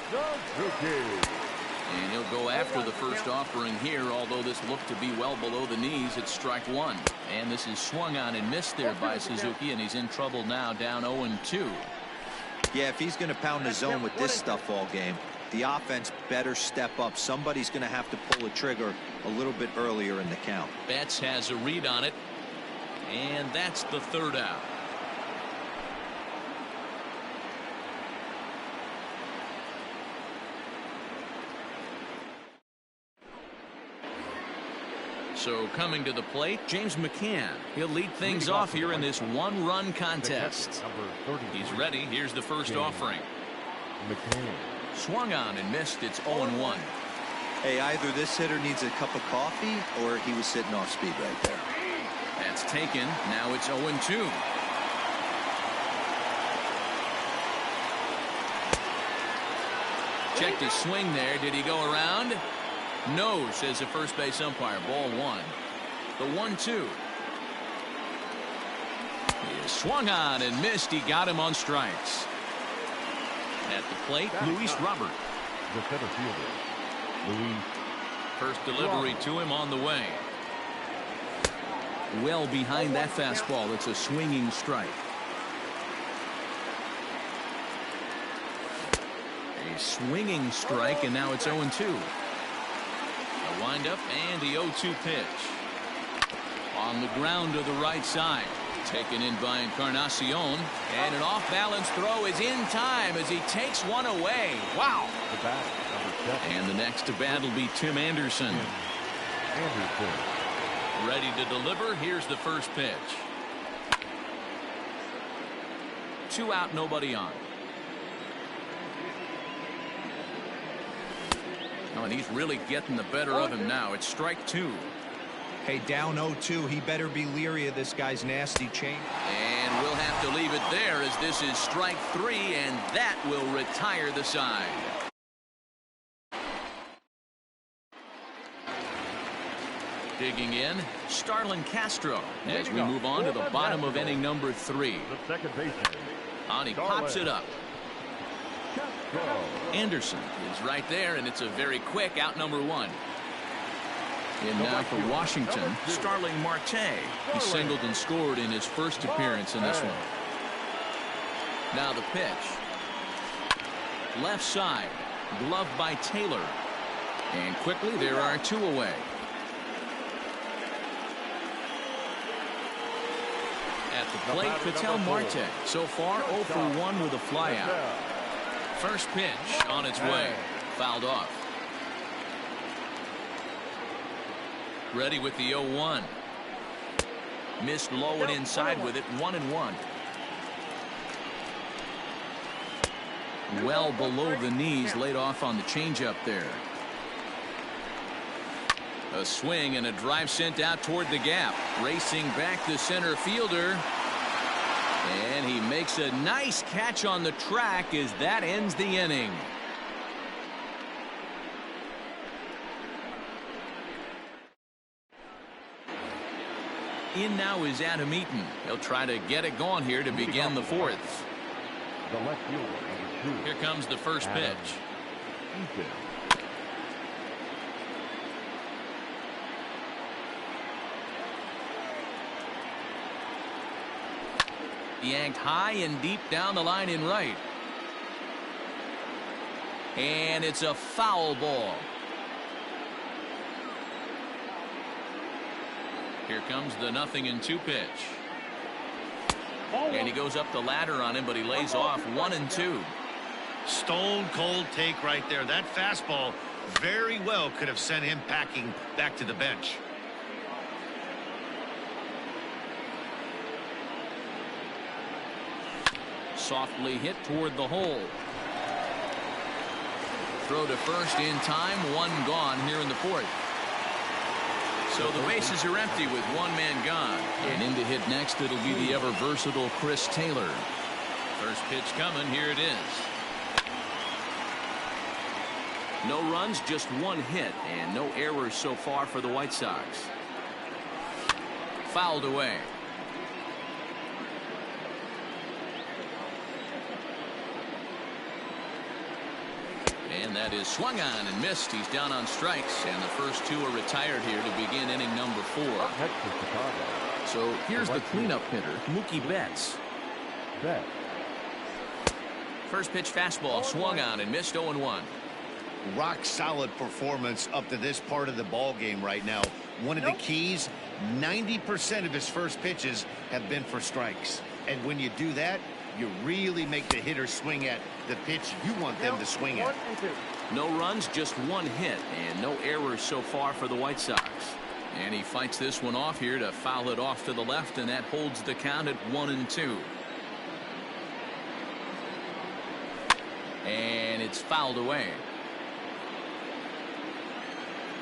And he'll go after the first offering here, although this looked to be well below the knees. It's strike 1. And this is swung on and missed there by Suzuki, and he's in trouble now, down 0-2. Yeah, if he's going to pound the zone with this stuff all game, the offense better step up. Somebody's going to have to pull a trigger a little bit earlier in the count. Betts has a read on it, and that's the 3rd out. So coming to the plate, James McCann. He'll lead things off here in this 1-run contest. He's ready. Here's the first offering. Swung on and missed. It's 0-1. Hey, either this hitter needs a cup of coffee or he was sitting off speed right there. That's taken. Now it's 0-2. Checked his swing there. Did he go around? No, says the first base umpire. Ball 1. The 1-2. He swung on and missed. He got him on strikes. At the plate, Luis Robert. The center fielder, Luis. First delivery to him on the way. Well behind that fastball. It's a swinging strike. A swinging strike, and now it's 0-2. A windup and the 0-2 pitch. On the ground to the right side. Taken in by Encarnacion. And an off-balance throw is in time as he takes one away. Wow. The bat, number 7. And the next to bat will be Tim Anderson. Ready to deliver. Here's the first pitch. 2 out, nobody on. Oh, and he's really getting the better of him now. It's strike 2. Hey, down 0-2. He better be leery of this guy's nasty change. And we'll have to leave it there as this is strike 3, and that will retire the side. Digging in, Starlin Castro as we move on to the bottom of inning number 3. The second baseman. And he pops it up. Castro. Anderson is right there, and it's a very quick out number 1. And now for Washington, Starling Marte. He singled and scored in his first appearance in this one. Now the pitch. Left side. Glove by Taylor. And quickly there are 2 away. At the plate, Ketel Marte. So far 0 for 1 with a flyout. First pitch on its way. Fouled off. Ready with the 0-1. Missed low and inside with it. 1-1. Well below the knees, laid off on the changeup there. A swing and a drive sent out toward the gap. Racing back the center fielder. And he makes a nice catch on the track as that ends the inning. In now is Adam Eaton. He'll try to get it going here to begin the 4th. The left fielder, number 2. Here comes the first pitch. Eaton. Yanked high and deep down the line in right. And it's a foul ball. Here comes the 0-2 pitch. And he goes up the ladder on him, but he lays off 1-2. Stone cold take right there. That fastball very well could have sent him packing back to the bench. Softly hit toward the hole. Throw to first in time. 1 gone here in the 4th. So the bases are empty with 1 man gone. And in to hit next, it'll be the ever versatile Chris Taylor. First pitch coming. Here it is. No runs, just 1 hit, and no errors so far for the White Sox. And that is swung on and missed. He's down on strikes, and the first two are retired here to begin inning number 4. Next is Chicago. So here's the cleanup hitter, Mookie Betts. Betts. First pitch fastball swung on and missed. 0-1. Rock solid performance up to this part of the ball game right now. One of the keys, 90% of his first pitches have been for strikes. And when you do that, you really make the hitter swing at the pitch you want them to swing at. No runs, just 1 hit, and no errors so far for the White Sox. And he fights this one off here to foul it off to the left, and that holds the count at 1-2. And it's fouled away.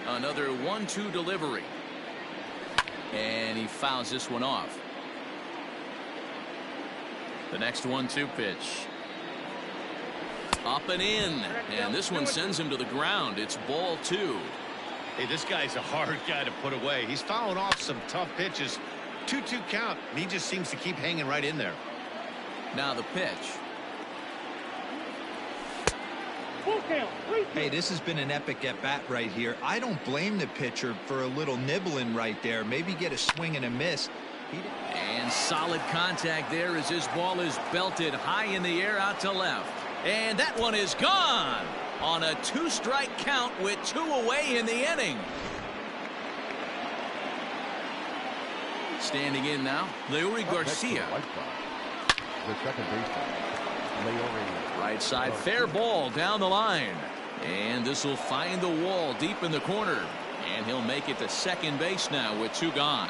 Another 1-2 delivery. And he fouls this one off. The next 1-2 pitch. Up and in. And this one sends him to the ground. It's ball 2. Hey, this guy's a hard guy to put away. He's fouling off some tough pitches. 2-2 count. He just seems to keep hanging right in there. Now the pitch. Hey, this has been an epic at-bat right here. I don't blame the pitcher for a little nibbling right there. Maybe get a swing and a miss. And solid contact there as his ball is belted high in the air out to left. And that one is gone on a 2-strike count with 2 away in the inning. Standing in now, Leury Garcia. The second baseman, Leury. Right side, fair ball down the line. And this will find the wall deep in the corner. And he'll make it to second base now with 2 gone.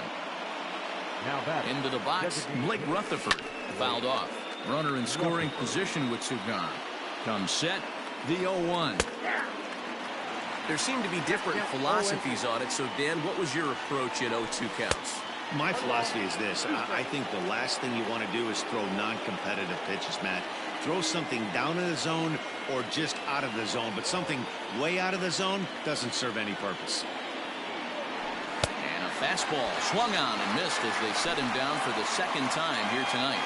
Now back. Into the box, Blake Rutherford. Fouled off. Runner in scoring position with 2 gone. Comes set, the 0-1. There seem to be different philosophies on it. So, Dan, what was your approach at 0-2 counts? My philosophy is this. I think the last thing you want to do is throw non-competitive pitches, Matt. Throw something down in the zone or just out of the zone. But something way out of the zone doesn't serve any purpose. And a fastball swung on and missed as they set him down for the second time here tonight.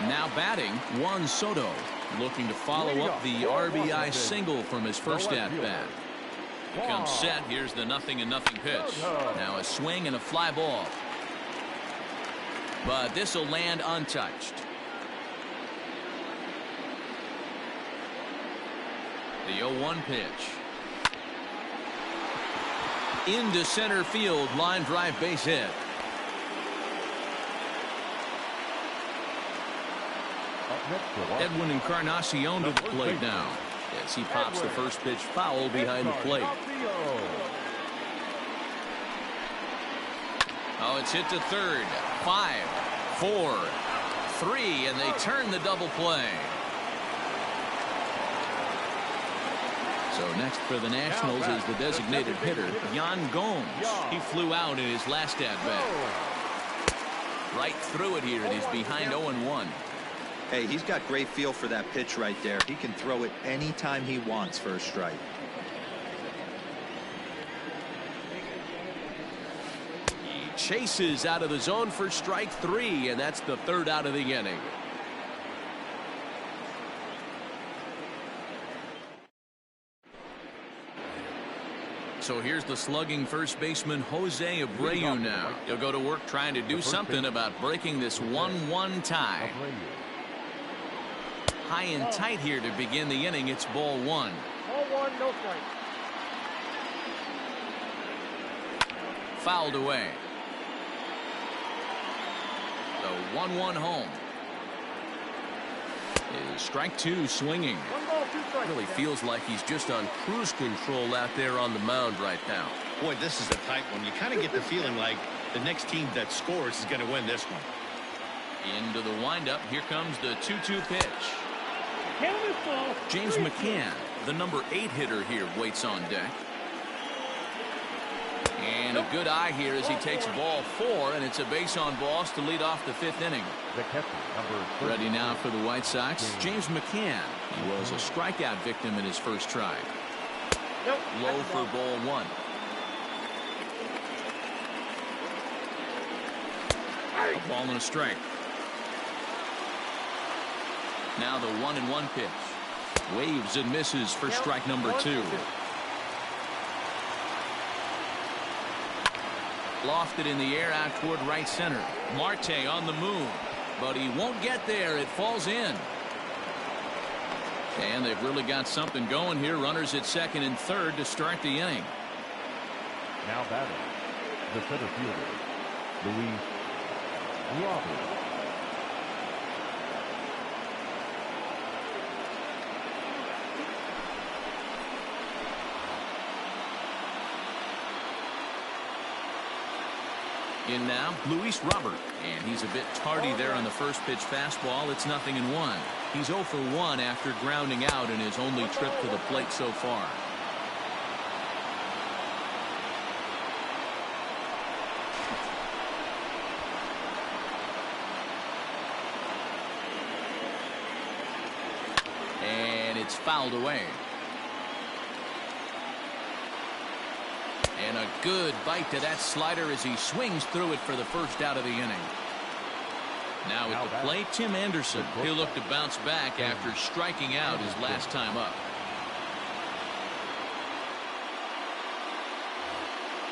Now batting, Juan Soto, looking to follow up the RBI single from his first at-bat. Comes set. Here's the 0-0 pitch. Now a swing and a fly ball. But this will land untouched. The 0-1 pitch. Into center field, line drive base hit. Edwin Encarnacion to the plate now as he pops the first pitch foul behind the plate. Oh, it's hit to third. 5, 4, 3, and they turn the double play. So next for the Nationals is the designated hitter, Yan Gomes. He flew out in his last at-bat. Right through it here, and he's behind 0-1. Hey, he's got great feel for that pitch right there. He can throw it anytime he wants for a strike. He chases out of the zone for strike 3, and that's the 3rd out of the inning. So here's the slugging first baseman Jose Abreu now. He'll go to work trying to do something about breaking this 1-1 tie. High and tight here to begin the inning. It's ball 1. Ball 1, no strike. Fouled away. The 1-1 home. Is strike 2 swinging. 1 ball, 2 strikes. Really feels like he's just on cruise control out there on the mound right now. Boy, this is a tight one. You kind of get the feeling like the next team that scores is going to win this one. Into the windup. Here comes the 2-2 pitch. James McCann, the number 8 hitter here, waits on deck. And a good eye here as he takes ball 4, and it's a base on balls to lead off the 5th inning. The catcher, number Ready now for the White Sox, James McCann. He was a strikeout victim in his first try. Low for ball 1. A ball and a strike. Now the 1-1 pitch. Waves and misses for strike number 2. Lofted in the air out toward right center. Marte on the move, but he won't get there. It falls in. And they've really got something going here. Runners at second and third to start the inning. Now batting, the center fielder, Luis Robert. In now, Luis Robert. And he's a bit tardy there on the first pitch fastball. It's 0-1. He's 0 for 1 after grounding out in his only trip to the plate so far. And it's fouled away. And a good bite to that slider as he swings through it for the first out of the inning. Now at the plate, Tim Anderson. He'll look to bounce back after striking out his last time up.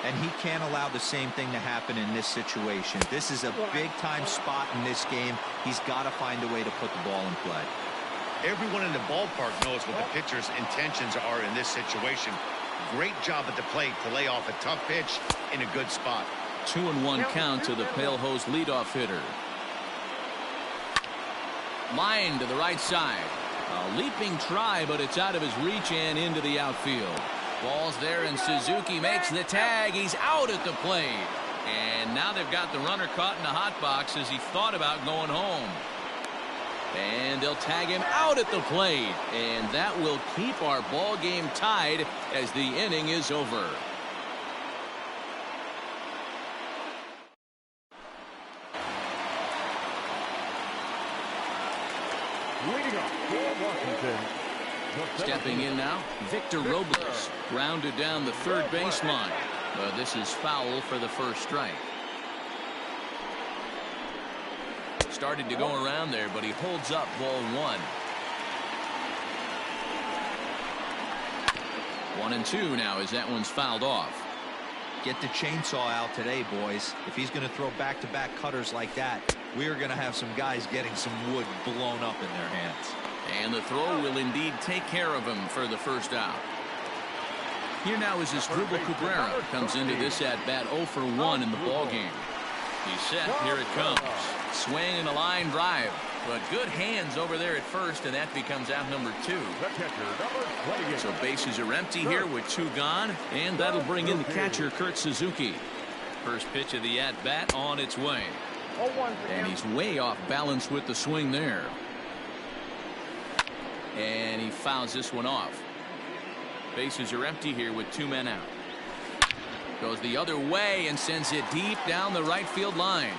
And he can't allow the same thing to happen in this situation. This is a big-time spot in this game. He's got to find a way to put the ball in play. Everyone in the ballpark knows what the pitcher's intentions are in this situation. Great job at the plate to lay off a tough pitch in a good spot. 2-1 count to the Pale Hose leadoff hitter. Line to the right side. A leaping try, but it's out of his reach and into the outfield. Ball's there, and Suzuki makes the tag. He's out at the plate. And now they've got the runner caught in the hot box as he thought about going home. And they'll tag him out at the plate. And that will keep our ball game tied as the inning is over. Leading up for Washington. Stepping in now, Victor Robles. Grounded down the third baseline. But this is foul for the first strike. Started to go around there, but he holds up ball 1. 1-2 now as that one's fouled off. Get the chainsaw out today, boys. If he's going to throw back-to-back cutters like that, we are going to have some guys getting some wood blown up in their hands. And the throw will indeed take care of him for the first out. Here now is Asdrubal Cabrera. Comes into this at-bat 0 for 1 in the ballgame. He's set. Here it comes. Swing and a line drive. But good hands over there at first, and that becomes out number 2. The catcher, number 28. So bases are empty here with 2 gone, and that'll bring in the catcher, Kurt Suzuki. First pitch of the at-bat on its way. And he's way off balance with the swing there. And he fouls this one off. Bases are empty here with 2 men out. Goes the other way and sends it deep down the right field line.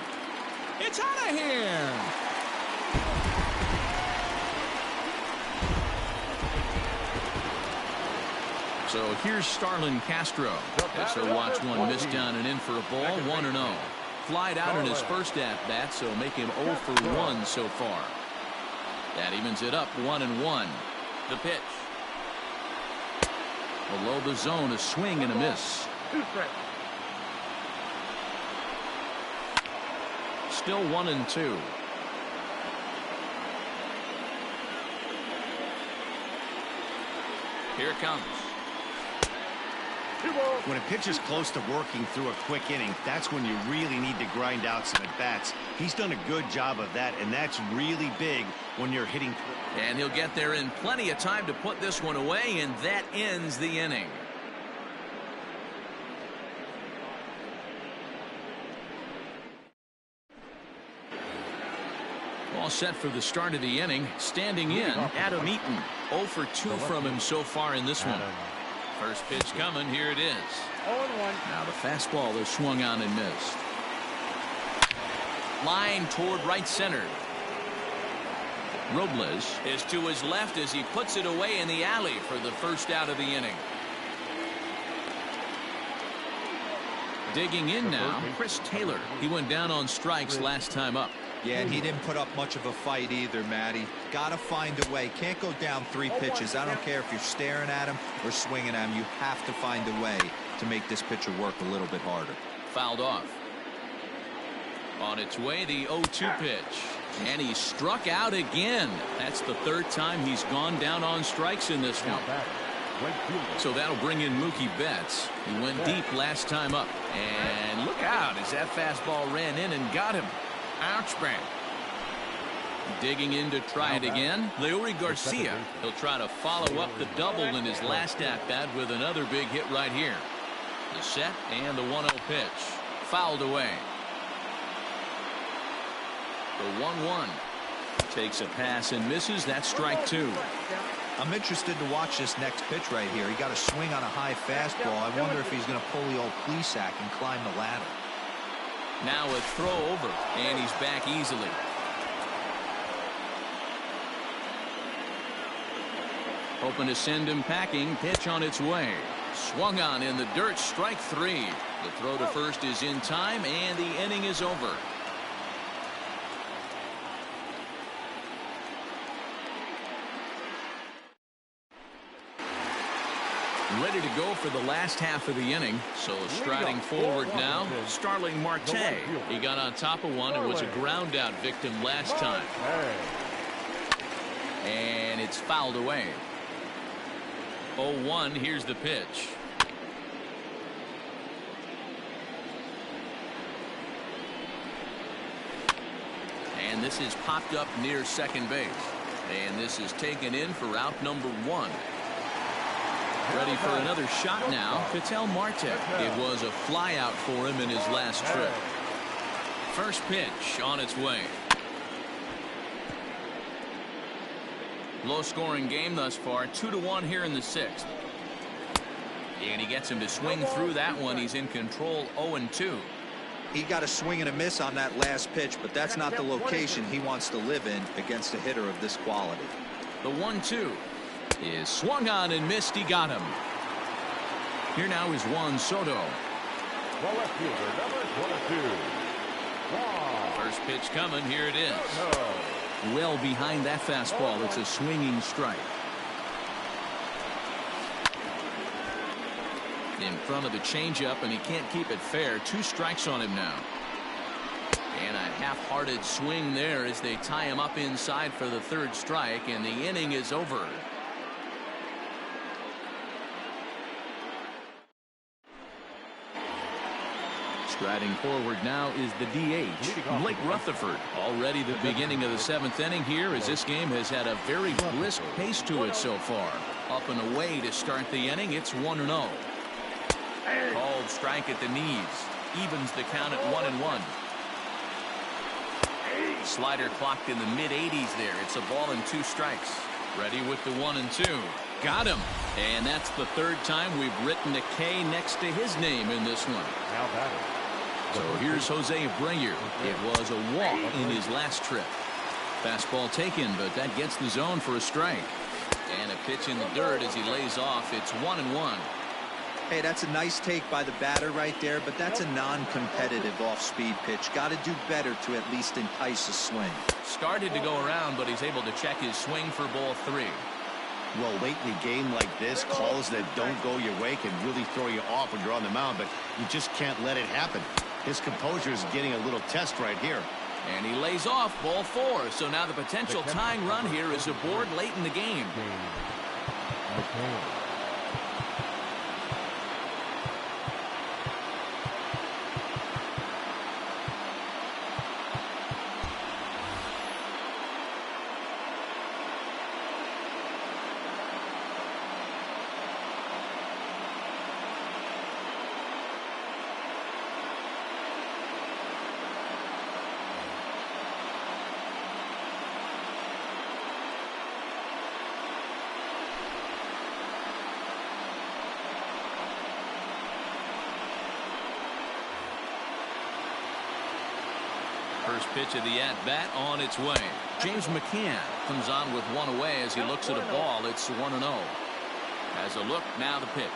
It's out of here. So here's Starlin Castro. As they'll watch one miss down and in for a ball. 1-0. Flied out in his first at-bat, so make him 0 for 1 so far. That evens it up 1-1. The pitch. Below the zone, a swing and a miss. Still 1-2. Here it comes. When a pitcher's close to working through a quick inning, that's when you really need to grind out some at-bats. He's done a good job of that, and that's really big when you're hitting. And he'll get there in plenty of time to put this one away, and that ends the inning. All set for the start of the inning. Standing in, Adam Eaton. 0 for 2 from him so far in this one. First pitch coming. Here it is. 0-1. Now the fastball is swung on and missed. Line toward right center. Robles is to his left as he puts it away in the alley for the first out of the inning. Digging in now, Chris Taylor. He went down on strikes last time up. Yeah, and he didn't put up much of a fight either, Matty. Got to find a way. Can't go down 3 pitches. I don't care if you're staring at him or swinging at him. You have to find a way to make this pitcher work a little bit harder. Fouled off. On its way, the 0-2 pitch. And he struck out again. That's the 3rd time he's gone down on strikes in this one. So that'll bring in Mookie Betts. He went deep last time up. And look out as that fastball ran in and got him. Ouch, man. Digging in to try it again. Leury Garcia. He'll try to follow up the double in his last at-bat with another big hit right here. The set and the 1-0 pitch. Fouled away. The 1-1. Takes a pass and misses. That's strike 2. I'm interested to watch this next pitch right here. He got a swing on a high fastball. I wonder if he's going to pull the old Plesac and climb the ladder. Now a throw over, and he's back easily. Hoping to send him packing. Pitch on its way. Swung on in the dirt. Strike 3. The throw to first is in time, and the inning is over. Ready to go for the last half of the inning. So striding forward now, Starling Marte. He got on top of one and was a ground out victim last time. And it's fouled away. 0-1. Here's the pitch. And this is popped up near second base. And this is taken in for out number 1. Ready for another shot now. Ketel Marte. It was a fly out for him in his last trip. First pitch on its way. Low scoring game thus far. 2-1 here in the 6th. And he gets him to swing through that one. He's in control. 0-2. He got a swing and a miss on that last pitch, but that's not the location he wants to live in against a hitter of this quality. The 1-2 is swung on and missed. He got him. Here now is Juan Soto. The left fielder, number 22. Juan. First pitch coming. Here it is. Well behind that fastball. It's a swinging strike. In front of the changeup, and he can't keep it fair. 2 strikes on him now. And a half-hearted swing there as they tie him up inside for the 3rd strike, and the inning is over. Striding forward now is the DH, Blake Rutherford. Already the beginning of the 7th inning here, as this game has had a very brisk pace to it so far. Up and away to start the inning. It's 1-0. Called strike at the knees. Evens the count at 1-1. Slider clocked in the mid-80s there. It's a ball and 2 strikes. Ready with the 1-2. Got him. And that's the 3rd time we've written a K next to his name in this one. Now batting. So here's Jose Abreu. It was a walk in his last trip. Fastball taken, but that gets the zone for a strike. And a pitch in the dirt as he lays off. It's 1-1. Hey, that's a nice take by the batter right there, but that's a non-competitive off-speed pitch. Got to do better to at least entice a swing. Started to go around, but he's able to check his swing for ball 3. Well, late in the game like this, calls that don't go your way can really throw you off when you're on the mound, but you just can't let it happen. His composure is getting a little test right here. And he lays off ball 4. So now the potential tying run here is aboard late in the game. First pitch of the at-bat on its way. James McCann comes on with 1 away as he looks at a ball. It's 1-0. As a look, now the pitch.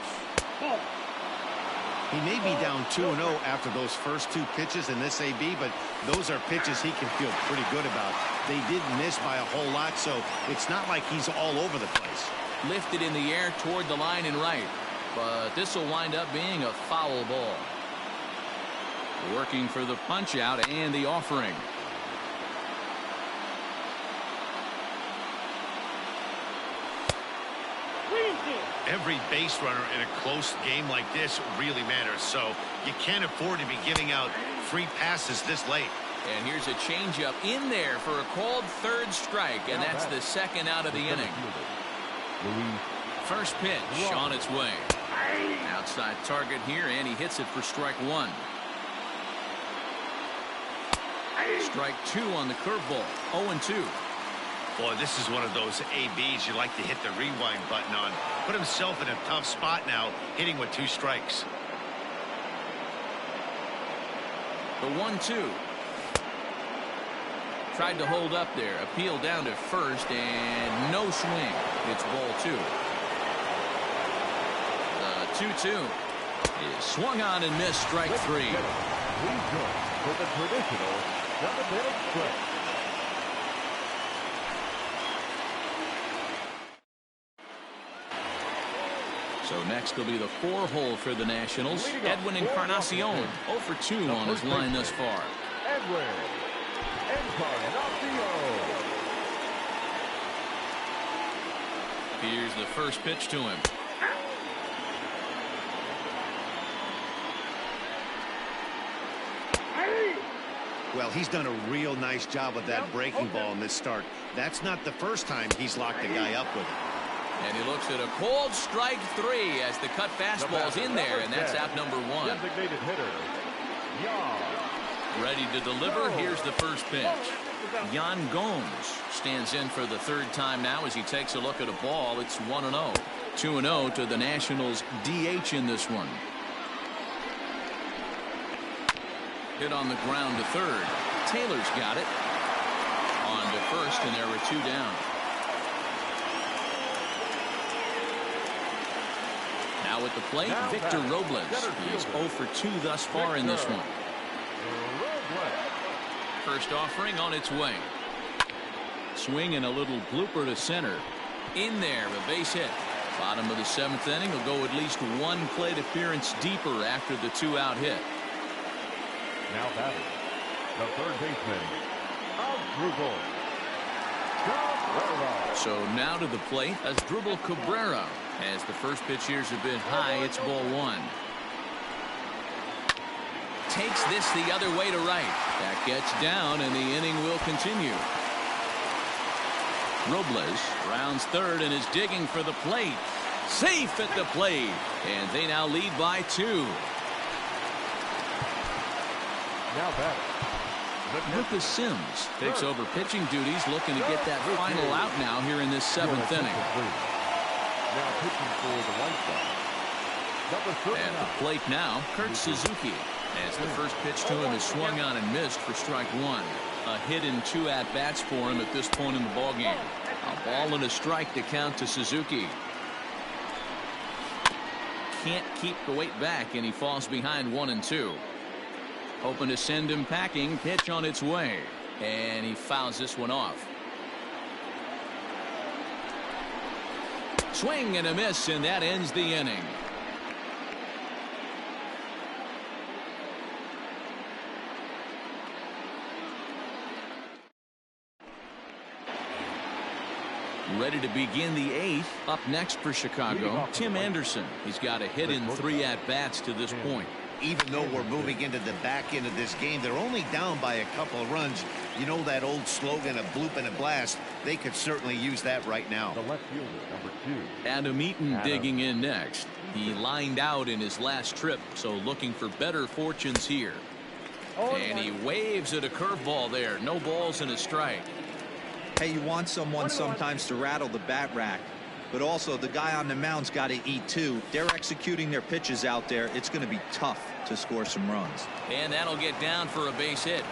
He may be down 2-0 after those first 2 pitches in this AB, but those are pitches he can feel pretty good about. They didn't miss by a whole lot, so it's not like he's all over the place. Lifted in the air toward the line and right, but this will wind up being a foul ball. Working for the punch out and the offering. Every base runner in a close game like this really matters, so you can't afford to be giving out free passes this late. And here's a changeup in there for a called 3rd strike, and that's the 2nd out of the inning. First pitch on its way. Outside target here, and he hits it for strike 1. Strike 2 on the curveball. 0-2. Boy, this is one of those ABs you like to hit the rewind button on. Put himself in a tough spot now, hitting with 2 strikes. The 1-2. Tried to hold up there. Appeal down to first, and no swing. It's ball 2. The 2-2 is swung on and missed. Strike 3. Please join for the traditional 7-inning stretch. So next will be the 4-hole for the Nationals. Edwin Encarnacion 0 for 2 on his line thus far. Edwin Encarnacion. Here's the first pitch to him. Well, he's done a real nice job with that breaking ball in this start. That's not the first time he's locked a guy up with it. And he looks at a cold strike 3 as the cut fastball's in there, and that's out number 1. Designated hitter, Yan. Ready to deliver. Here's the first pitch. Yan Gomes stands in for the 3rd time now as he takes a look at a ball. It's 1-0. 2-0 to the Nationals DH in this one. Hit on the ground to 3rd. Taylor's got it. On to first, and there were 2 down. Now at the plate, Victor Robles. He is 0 for 2 thus far in this one. First offering on its way. Swing and a little blooper to center. In there, a base hit. Bottom of the 7th inning will go at least 1 plate appearance deeper after the 2-out hit. Now batting, the 3rd baseman, Asdrubal Cabrera. So now to the plate, Asdrubal Cabrera. As the first pitch here's a bit high, it's ball 1. Takes this the other way to right. That gets down, and the inning will continue. Robles rounds 3rd and is digging for the plate. Safe at the plate, and they now lead by 2. Now batting, Lucas Sims takes over pitching duties, looking to get that final out now here in this 7th inning. Now pitching for the White Sox. At the plate now, Kurt Suzuki. As the first pitch to him is swung on and missed for strike 1. A hit in 2 at-bats for him at this point in the ballgame. A ball and a strike to count to Suzuki. Can't keep the weight back, and he falls behind 1-2. Hoping to send him packing. Pitch on its way, and he fouls this one off. Swing and a miss, and that ends the inning. Ready to begin the 8th. Up next for Chicago, Tim Anderson. He's got a hit in 3 at-bats to this point. Even though we're moving into the back end of this game, they're only down by a couple of runs. You know that old slogan, a bloop and a blast. They could certainly use that right now. The left fielder, number 2. Adam Eaton digging in next. He lined out in his last trip, so looking for better fortunes here. And he waves at a curveball there. No balls and a strike. Hey, you want someone sometimes to rattle the bat rack, but also the guy on the mound's got to eat too. They're executing their pitches out there. It's going to be tough to score some runs. And that'll get down for a base hit.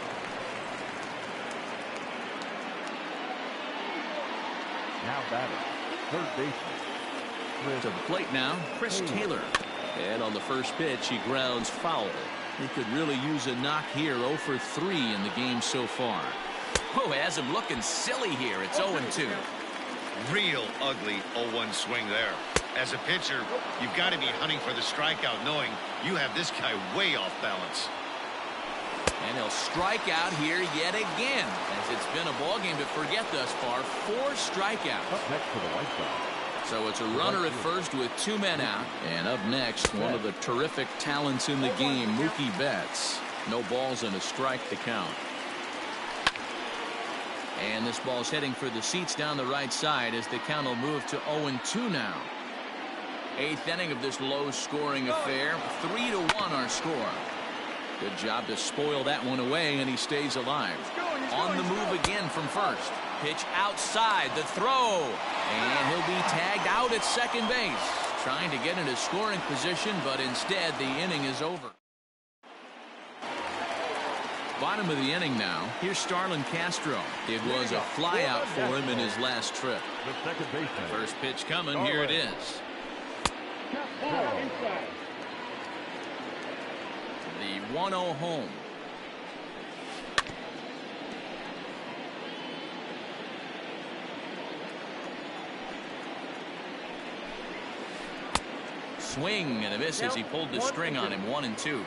Now batting, 3rd baseman. To the plate now, Chris Taylor. And on the first pitch, he grounds foul. He could really use a knock here. 0 for 3 in the game so far. Oh, has him looking silly here. It's 0-2. Real ugly 0-1 swing there. As a pitcher, you've got to be hunting for the strikeout, knowing you have this guy way off balance. And he'll strike out here yet again, as it's been a ball game to forget thus far. 4 strikeouts. Up next for the White Sox. So it's a runner at first with 2 men out. And up next, one of the terrific talents in the game, Mookie Betts. No balls and a strike to count. And this ball's heading for the seats down the right side as the count will move to 0-2 now. 8th inning of this low-scoring affair. 3-1 our score. Good job to spoil that one away, and he stays alive. On the move again from first. Pitch outside, the throw. And he'll be tagged out at second base. Trying to get into scoring position, but instead the inning is over. Bottom of the inning now. Here's Starlin Castro. It was a flyout for him in his last trip. The second baseman. First pitch coming. Here it is. The 1-0 home. Swing and a miss as he pulled the string on him. 1-2.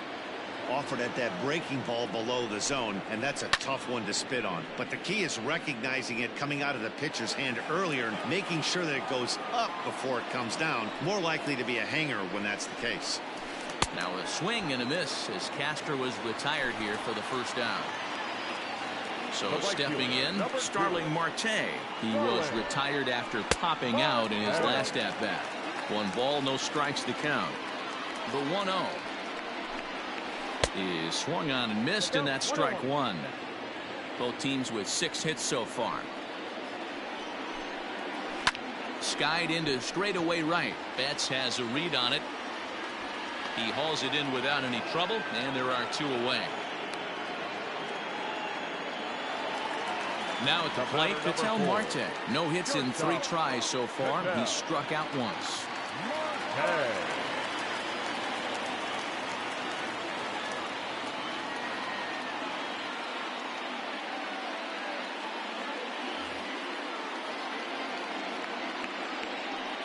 Offered at that breaking ball below the zone, and that's a tough one to spit on. But the key is recognizing it coming out of the pitcher's hand earlier and making sure that it goes up before it comes down. More likely to be a hanger when that's the case. Now a swing and a miss as Castro was retired here for the first down. So stepping in, Starling Marte. He was retired after popping out in his last at-bat. 1 ball, no strikes to count. The 1-0 is swung on and missed, and that's strike 1. Both teams with 6 hits so far. Skied into straightaway right. Betts has a read on it. He hauls it in without any trouble, and there are 2 away. Now at the plate, Ketel Marte. No hits in 3 tries so far. He struck out once.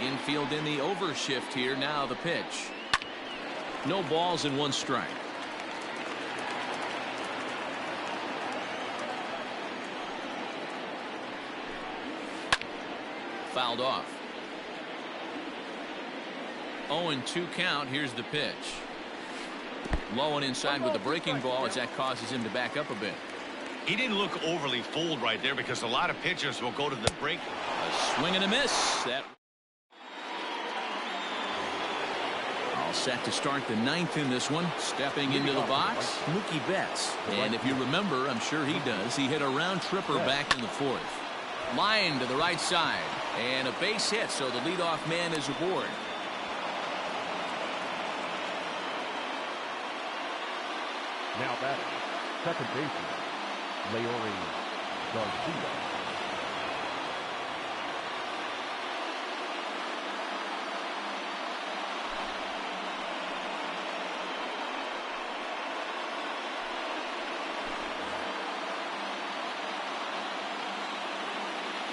Infield in the overshift here. Now the pitch. No balls and 1 strike. Fouled off. 0-2 count. Here's the pitch. Low and inside with the breaking ball as that causes him to back up a bit. He didn't look overly fooled right there because a lot of pitchers will go to the break. A swing and a miss. That all set to start the 9th in this one. Stepping into the box, Mookie Betts. And if you remember, I'm sure he does, he hit a round tripper back in the 4th. Line to the right side. And a base hit, so the leadoff man is aboard. Now batting, second baseman, Leury Garcia.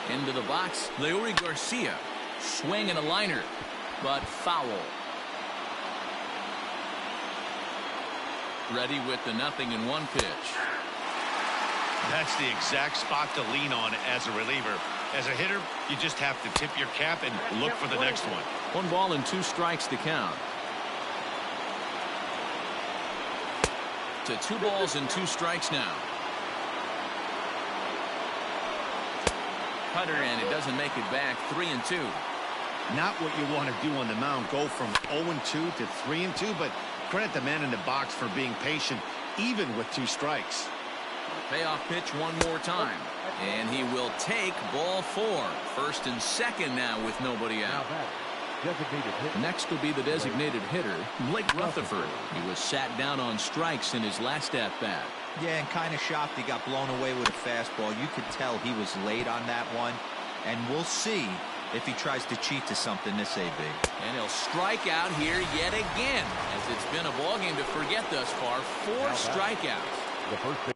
Into the box, Leury Garcia. Swing and a liner, but foul. Ready with the 0-1 pitch. That's the exact spot to lean on as a reliever. As a hitter, you just have to tip your cap and look for the next one. 1 ball and 2 strikes to count. To 2 balls and 2 strikes now. Cutter, and it doesn't make it back. 3-2. Not what you want to do on the mound. Go from 0-2 to 3-2, but credit the man in the box for being patient, even with 2 strikes. Payoff pitch one more time, and he will take ball 4. First and second now with nobody out. Next will be the designated hitter, Blake Rutherford. He was sat down on strikes in his last at-bat. Yeah, and kind of shocked he got blown away with a fastball. You could tell he was late on that one, and we'll see if he tries to cheat to something this big. And he'll strike out here yet again, as it's been a ball game to forget thus far. 4 strikeouts. The first pitch.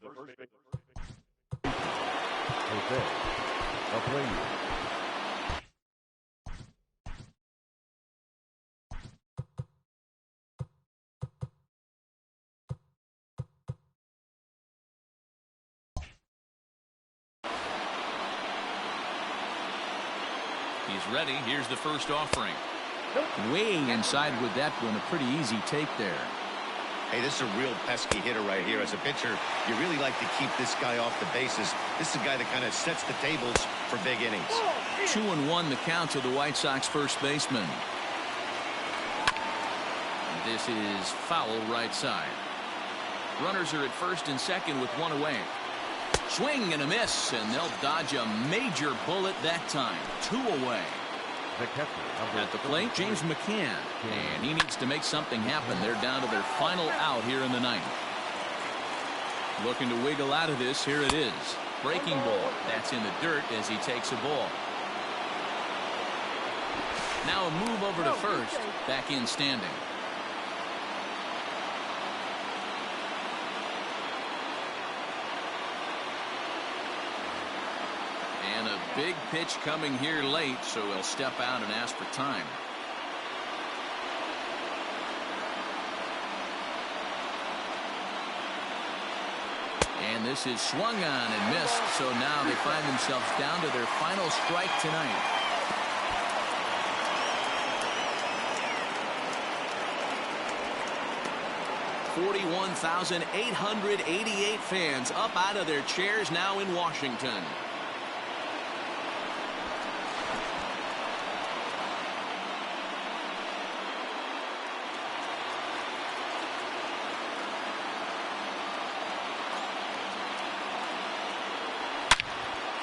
Jose Abreu. He's ready. Here's the first offering. Way inside with that one. A pretty easy take there. Hey, this is a real pesky hitter right here. As a pitcher, you really like to keep this guy off the bases. This is a guy that kind of sets the tables for big innings. 2-1 the count to the White Sox first baseman. This is foul right side. Runners are at first and second with 1 away. Swing and a miss, and they'll dodge a major bullet that time. 2 away. At the plate, James McCann, and he needs to make something happen. They're down to their final out here in the ninth. Looking to wiggle out of this. Here it is. Breaking ball. That's in the dirt as he takes a ball. Now a move over to first. Back in standing. And a big pitch coming here late, so he'll step out and ask for time. And this is swung on and missed, so now they find themselves down to their final strike tonight. $41,888 fans up out of their chairs now in Washington.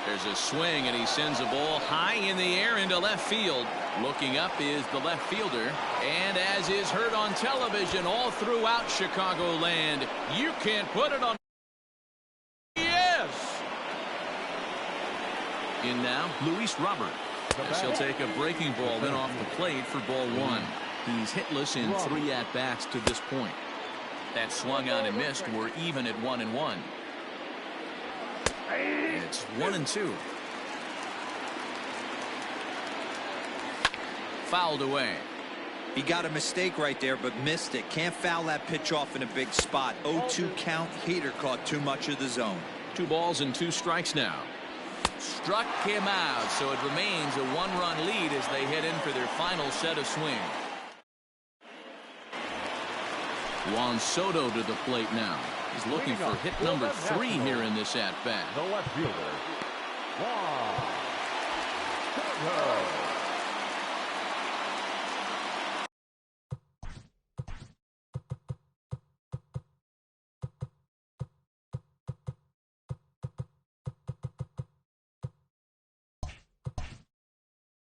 There's a swing, and he sends a ball high in the air into left field. Looking up is the left fielder, and as is heard on television all throughout Chicagoland, you can't put it on. Yes! In now, Luis Robert. As he'll take a breaking ball in off the plate for ball 1. He's hitless in 3 at-bats to this point. That swung on and missed. We're even at 1-1. It's 1-2. Fouled away. He got a mistake right there, but missed it. Can't foul that pitch off in a big spot. 0-2 count. Hader caught too much of the zone. 2 balls and 2 strikes now. Struck him out, so it remains a 1-run lead as they head in for their final set of swing. Juan Soto to the plate now. He's looking for hit number 3 here in this at-bat. The left fielder, Juan Soto.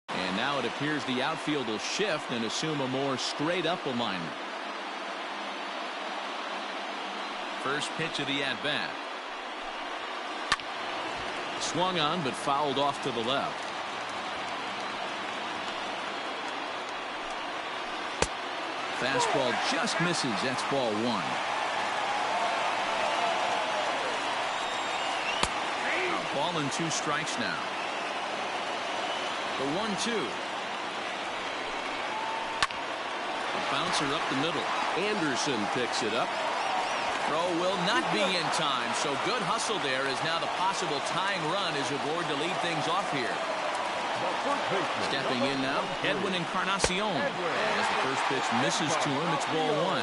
And now it appears the outfield will shift and assume a more straight-up alignment. First pitch of the at-bat. Swung on, but fouled off to the left. Fastball just misses. That's ball 1. A ball and 2 strikes now. The 1-2. A bouncer up the middle. Anderson picks it up. Throw will not be in time, so good hustle there as now the possible tying run is aboard to lead things off here. Stepping in now, Edwin Encarnacion. As the first pitch misses to him, it's ball 1.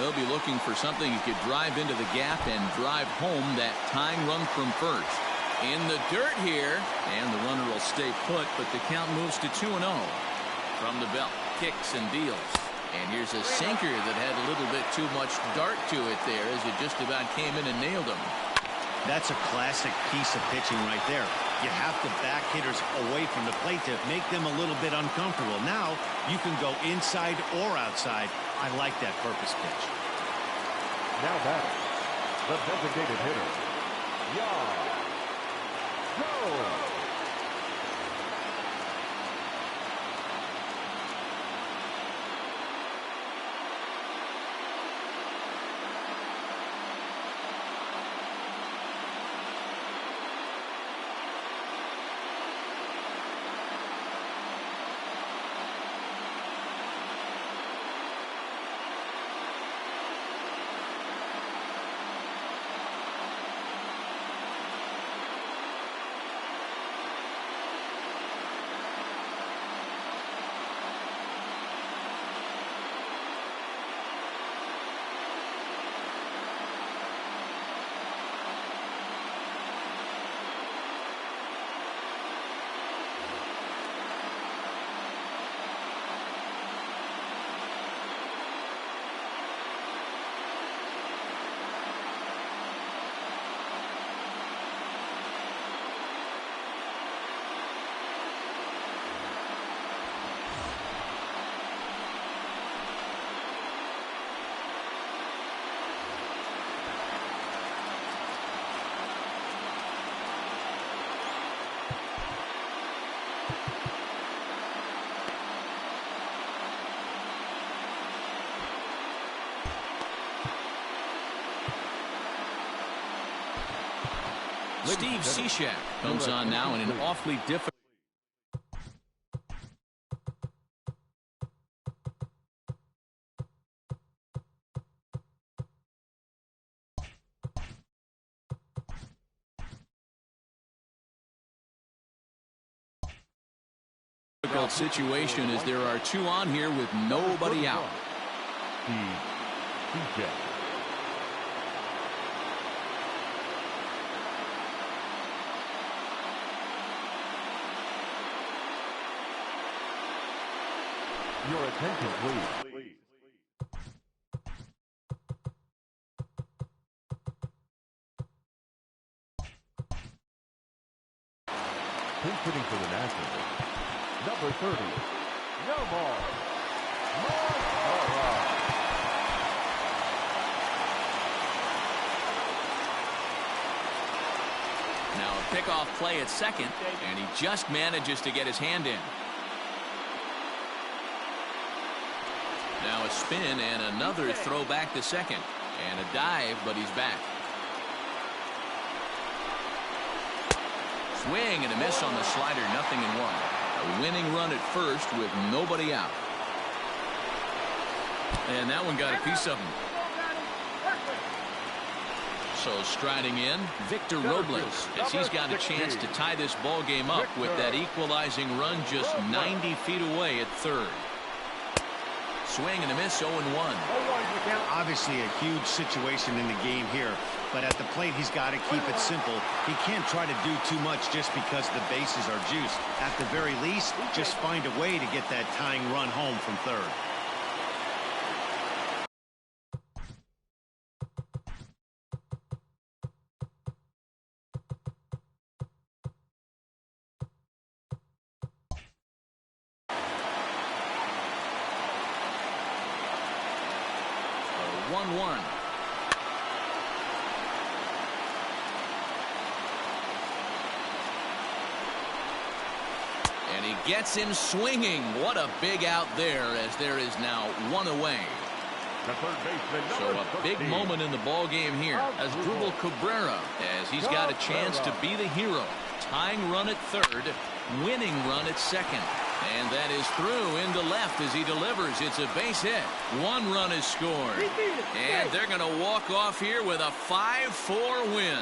He'll be looking for something he could drive into the gap and drive home that tying run from first. In the dirt here, and the runner will stay put, but the count moves to 2-0. From the belt, kicks and deals. And here's a sinker that had a little bit too much dart to it there as it just about came in and nailed him. That's a classic piece of pitching right there. You have to back hitters away from the plate to make them a little bit uncomfortable. Now you can go inside or outside. I like that purpose pitch. Now batting, the designated hitter, Yan Gomes. Steve Cishek comes on now in an awfully difficult situation as there are two on here with nobody out. Steve Cishek. Your attention, please. Who's hitting for the Nationals? Number 30. Nomar Mazara. Now a pickoff play at second, and he just manages to get his hand in. Now a spin and another throw back to second. And a dive, but he's back. Swing and a miss on the slider, 0-1. A winning run at first with nobody out. And that one got a piece of him. So striding in, Victor Robles, as he's got a chance to tie this ball game up with that equalizing run just 90 feet away at third. Swing and a miss, 0-1. Obviously a huge situation in the game here, but at the plate he's got to keep it simple. He can't try to do too much just because the bases are juiced. At the very least, just find a way to get that tying run home from third. And he gets him swinging. What a big out there, as there is now one away. So a big moment in the ball game here as Asdrubal Cabrera, as he's got a chance to be the hero. Tying run at third, winning run at second. And that is through into left as he delivers. It's a base hit. One run is scored. And they're going to walk off here with a 5-4 win.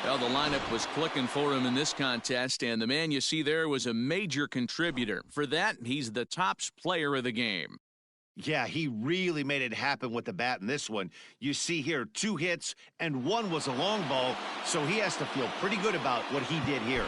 Well, the lineup was clicking for him in this contest, and the man you see there was a major contributor. For that, he's the top player of the game. Yeah, he really made it happen with the bat in this one. You see here 2 hits, and 1 was a long ball, so he has to feel pretty good about what he did here.